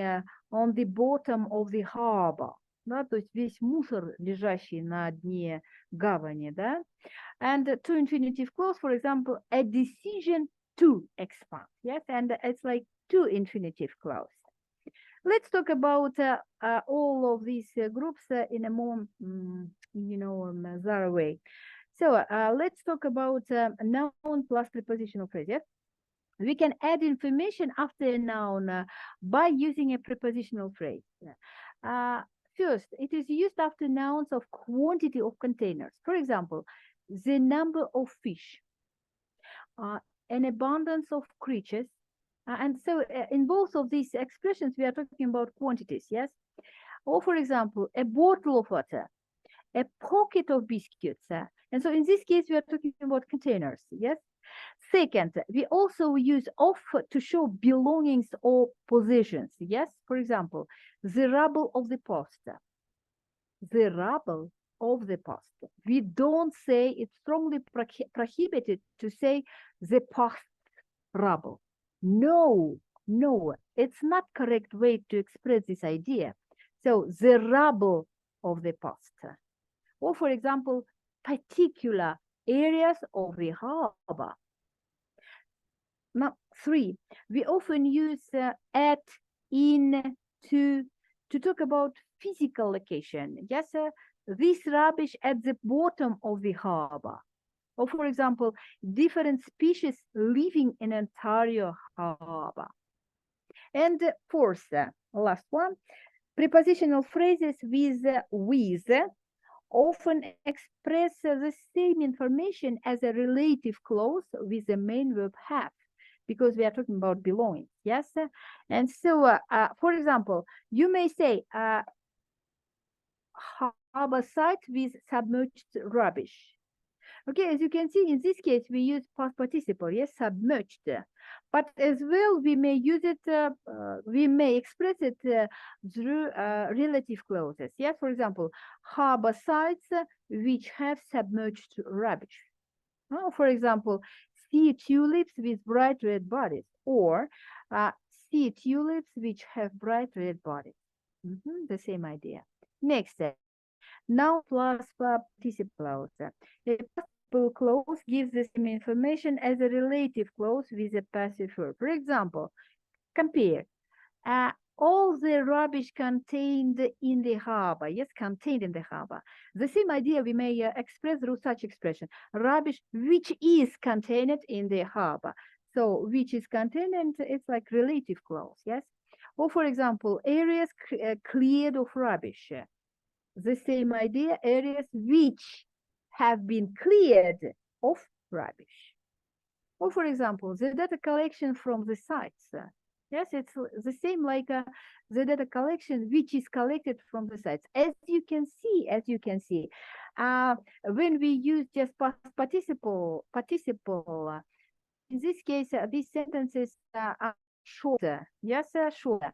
on the bottom of the harbor. Да, то есть весь мусор, лежащий на дне гавани, да. And to infinitive clause, for example, a decision to expand. Yes, and it's like to infinitive clause. Let's talk about all of these groups in a more, thorough way. So let's talk about noun plus prepositional phrase. Yes? We can add information after a noun by using a prepositional phrase. First, it is used after nouns of quantity of containers. For example, the number of fish, an abundance of creatures. And so in both of these expressions, we are talking about quantities, yes? Or for example, a bottle of water, a pocket of biscuits. And so in this case, we are talking about containers, yes? Second, we also use of to show belongings or possessions, yes? For example, the rubble of the past. The rubble of the past. We don't say, it's strongly prohibited to say the past rubble. No, it's not correct way to express this idea. So the rubble of the past. Or for example, particular areas of the harbor. Now, 3, we often use at, in, to talk about physical location. Yes, this rubbish at the bottom of the harbor. Or for example, different species living in Ontario harbor. And fourth, last one, prepositional phrases with often express the same information as a relative clause with the main verb have, because we are talking about belonging, yes? And so, for example, you may say, harbor site with submerged rubbish. Okay, as you can see, in this case, we use past participle, yes, submerged. But as well, we may use it, we may express it through relative clauses. Yes, for example, harbor sites which have submerged rubbish. For example, sea tulips with bright red bodies, or sea tulips which have bright red bodies. The same idea. Next, noun plus participle clause. A participle clause gives the same information as a relative clause with a passive verb. For example, compare all the rubbish contained in the harbor. Yes, contained in the harbor. The same idea we may express through such expression. Rubbish which is contained in the harbor. So which is contained, and it's like relative clause. Yes. Or for example, areas cleared of rubbish. The same idea, areas which have been cleared of rubbish. Or for example, the data collection from the sites. Yes, it's the same like the data collection which is collected from the sites. As you can see, when we use just past participle, in this case, these sentences are shorter. Yes, shorter.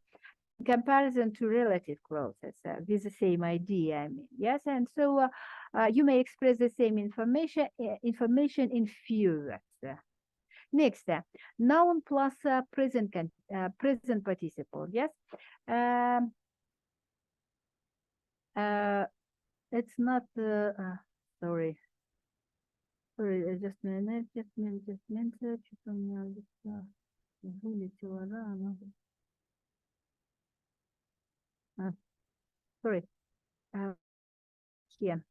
In comparison to relative clauses with the same idea, I mean, yes, and so you may express the same information in few words. Next, noun plus present participle. Yes, it's not. Sorry, just a minute. Что-то у меня вылетело рано. Sorry. Here.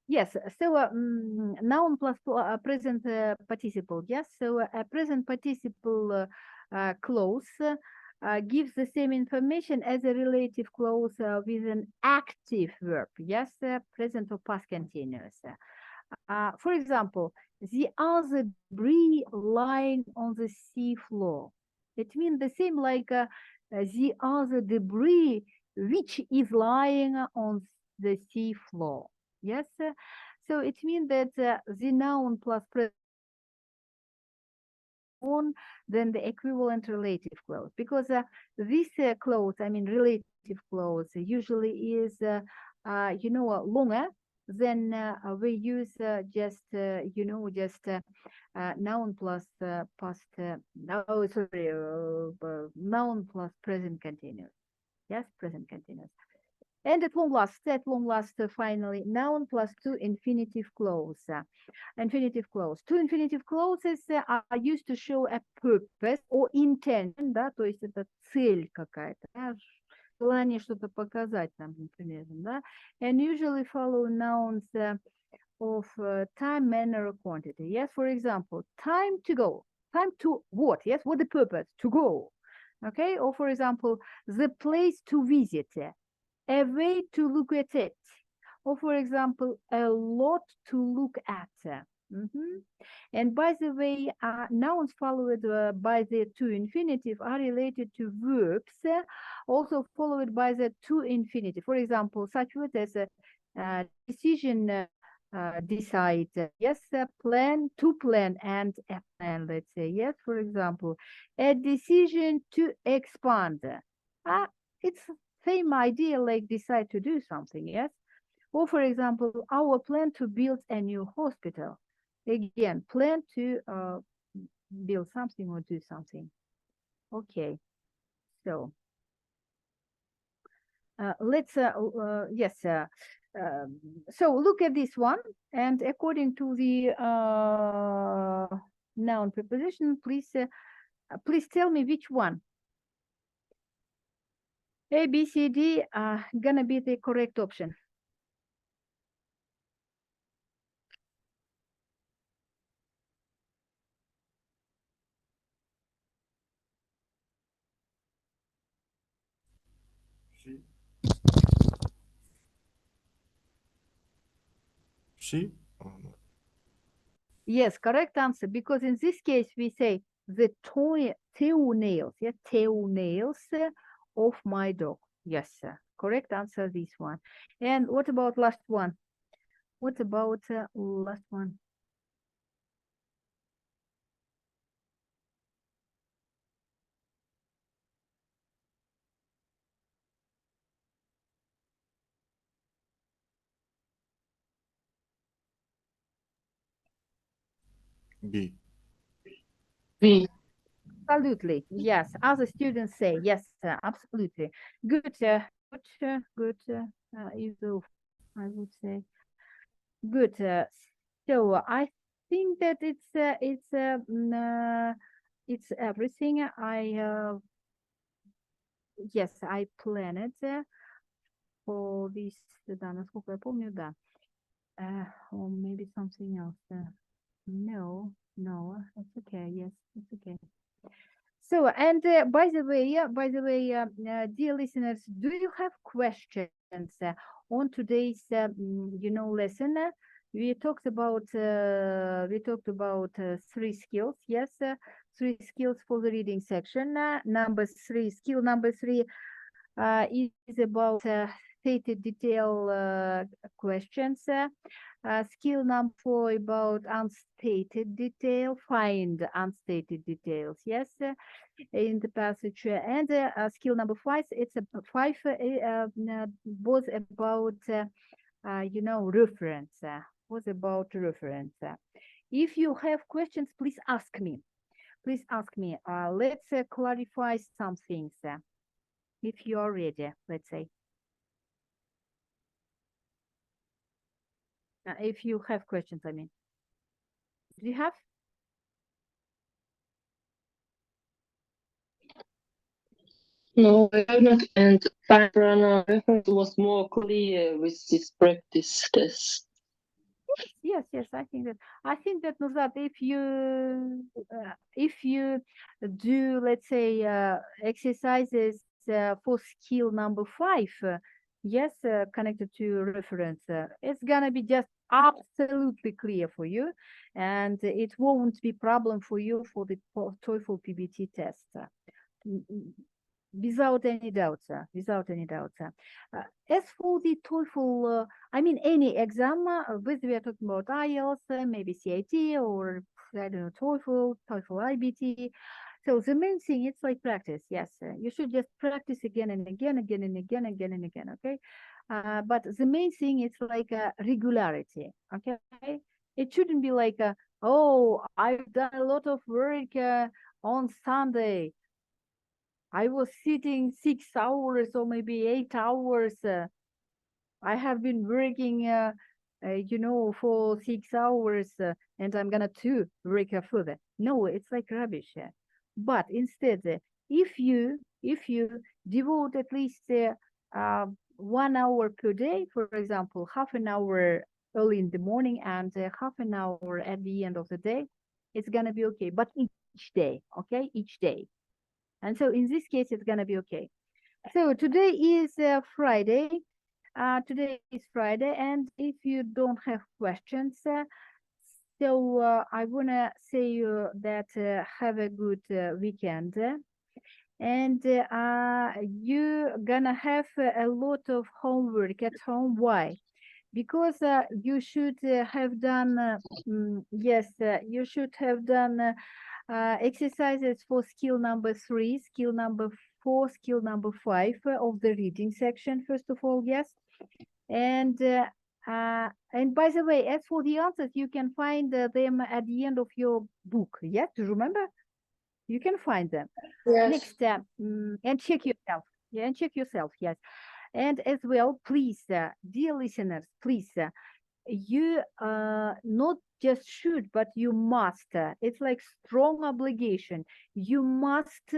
Yes, so noun plus present participle. Yes, so a present participle clause gives the same information as a relative clause with an active verb. Yes, present or past continuous. For example, the other debris lying on the sea floor. It means the same like the other debris which is lying on the sea floor. Yes, so it means that the noun plus present on then the equivalent relative clause, because this clause, I mean relative clause, usually is longer than we use just noun plus past. Noun plus present continuous. Yes, present continuous. And at long last, finally, noun plus two infinitive clause. Infinitive clause. Two infinitive clauses are used to show a purpose or intention, да, то есть это цель какая-то, да, желание что-то показать нам, например, да, and usually follow nouns of time, manner, or quantity. Yes, for example, time to go. Time to what? Yes, what the purpose? To go. Okay, or for example, the place to visit. A way to look at it. Or for example, a lot to look at. And by the way, nouns followed by the to infinitive are related to verbs, also followed by the to infinitive. For example, such words as decision, decide, yes, plan, to plan, and a plan, let's say. Yes, for example, a decision to expand. It's same idea like decide to do something, yes? Or for example, our plan to build a new hospital. Again, plan to build something or do something. Okay, so let's, so look at this one, and according to the noun preposition, please tell me which one. A, B, C, D are gonna be the correct option. C? Yes, correct answer, because in this case we say the toenails, yeah, toenails of my dog. Yes, sir. Correct answer, this one. And what about last one? What about last one? B. B. Absolutely, yes. Other students say yes, absolutely. Good, good. Either, I would say. Good. So I think that it's everything. Yes, I planned for this. Да, насколько я помню, да. Or maybe something else. No, it's okay. Yes, it's okay. So, and by the way, dear listeners, do you have questions on today's, lesson? We talked about three skills. Yes, 3 skills for the reading section. Skill number three is about stated detail questions. Skill number 4 about unstated detail, find unstated details, yes, in the passage. And skill number 5, it's a 5 was about, reference, was about reference. If you have questions, please ask me. Please ask me. Let's clarify some things. If you are ready, let's say. If you have questions, I mean. Do you have? No, I have not. And time runner reference was more clear with this practice test. Yes, I think that Nuzat, if you do, let's say, exercises for skill number 5, yes, connected to reference, it's gonna be just absolutely clear for you, and it won't be problem for you for the TOEFL PBT test. Without any doubts, without any doubts. As for the TOEFL, I mean any exam, whether we are talking about IELTS, maybe CIT, or I don't know, TOEFL IBT. So the main thing, it's like practice. Yes, you should just practice again and again, okay? But the main thing is like regularity, okay? It shouldn't be like, oh, I've done a lot of work on Sunday. I was sitting 6 hours or maybe 8 hours I have been working, you know, for 6 hours, and I'm gonna to work further. No, it's like rubbish. But instead, if you devote at least 1 hour per day, for example, half an hour early in the morning and half an hour at the end of the day, it's gonna be okay. But each day, okay, each day. And so in this case, it's gonna be okay. So today is Friday. Today is Friday, and if you don't have questions, so I wanna say that have a good weekend, and you're gonna have a lot of homework at home. Why? Because you should have done yes, you should have done exercises for skill number 3, skill number 4, skill number 5 of the reading section, first of all, yes. And by the way, as for the answers, you can find them at the end of your book. Yes, do you remember? You can find them. Yes. Next, and check yourself. Yeah, and check yourself. Yes, and as well, please, dear listeners, please, you not just should, but you must. It's like strong obligation. You must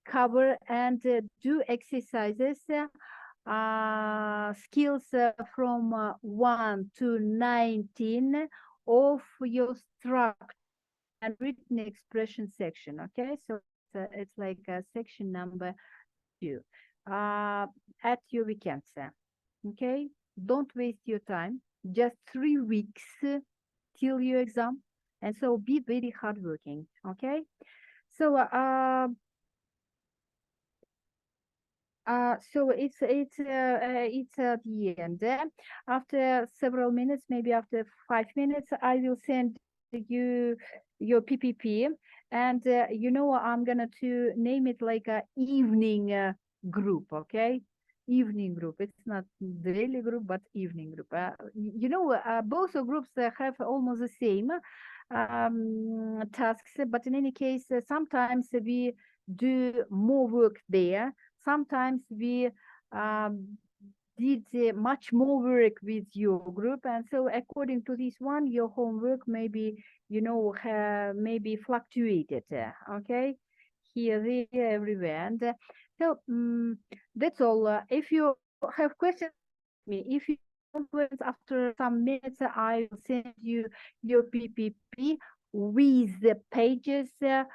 cover and do exercises. Skills from 1 to 19 of your structure and written expression section. Okay, so it's like section number 2 at your weekends. Okay, don't waste your time. Just 3 weeks till your exam, and so be very hardworking. Okay, so so it's the end. After several minutes, maybe after 5 minutes, I will send you your PPP, and you know, I'm gonna to name it like a evening group. Okay, evening group. It's not daily group, but evening group. You know, both groups have almost the same tasks, but in any case, sometimes we do more work there. Sometimes we did much more work with your group, and so according to this one, your homework maybe, you know, maybe fluctuated. Okay, here, there, everywhere, and so that's all. If you have questions, me. If you don't questions after some minutes, I will send you your PPP with the pages to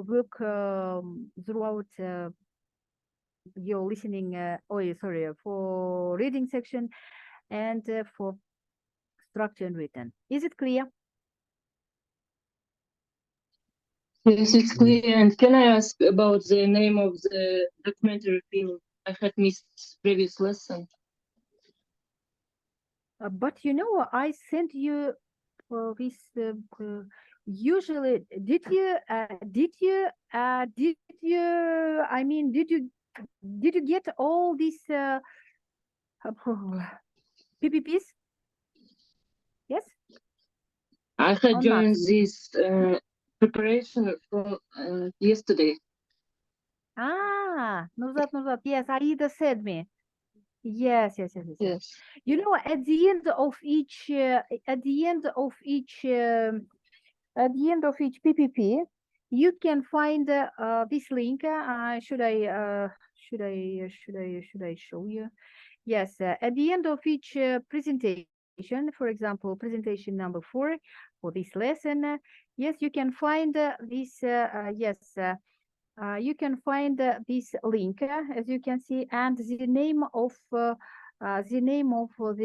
work throughout your listening, for reading section and for structure and written. Is it clear? Yes, it's clear. And can I ask about the name of the documentary film? I had missed previous lesson. But you know, I sent you this usually. Did you I mean, did you get all these PPPs? Yes. I Or had not? joined this preparation from yesterday. Nuzat, yes, Aida said me. Yes. Yes. You know, at the end of each PPP, you can find this link. Should I show you? Yes, at the end of each presentation, for example, presentation number 4 for this lesson, yes, you can find this. You can find this link, as you can see, and the name of the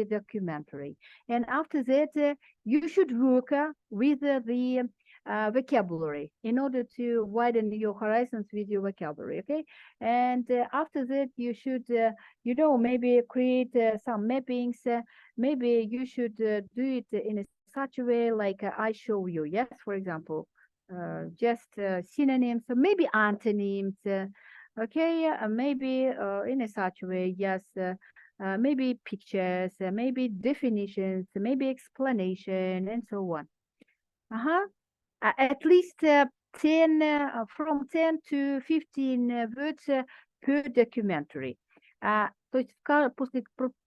documentary. And after that, you should work with the vocabulary in order to widen your horizons with your vocabulary. Okay, and after that, you should, you know, maybe create some mappings. Maybe you should do it in a such a way like I show you. Yes, for example. Just synonyms, maybe antonyms, okay, maybe in a such way, yes, maybe pictures, maybe definitions, maybe explanation, and so on. At least 10 from 10 to 15 words per documentary. То есть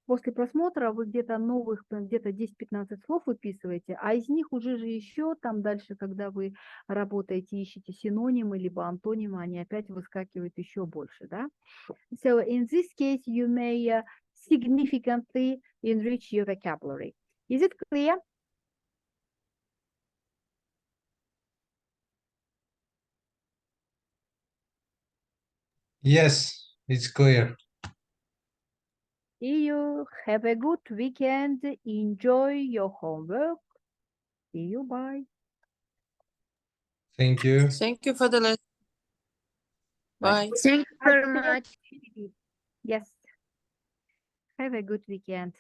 после просмотра вы где-то новых, где-то 10-15 слов выписываете, а из них уже же еще там дальше, когда вы работаете, ищете синонимы либо антонимы, они опять выскакивают еще больше, да? So in this case, you may significantly enrich your vocabulary. Is it clear? Yes, it's clear. See you. Have a good weekend. Enjoy your homework. See you. Bye. Thank you. Thank you for the lesson. Bye. Thank you very much. Yes. Have a good weekend.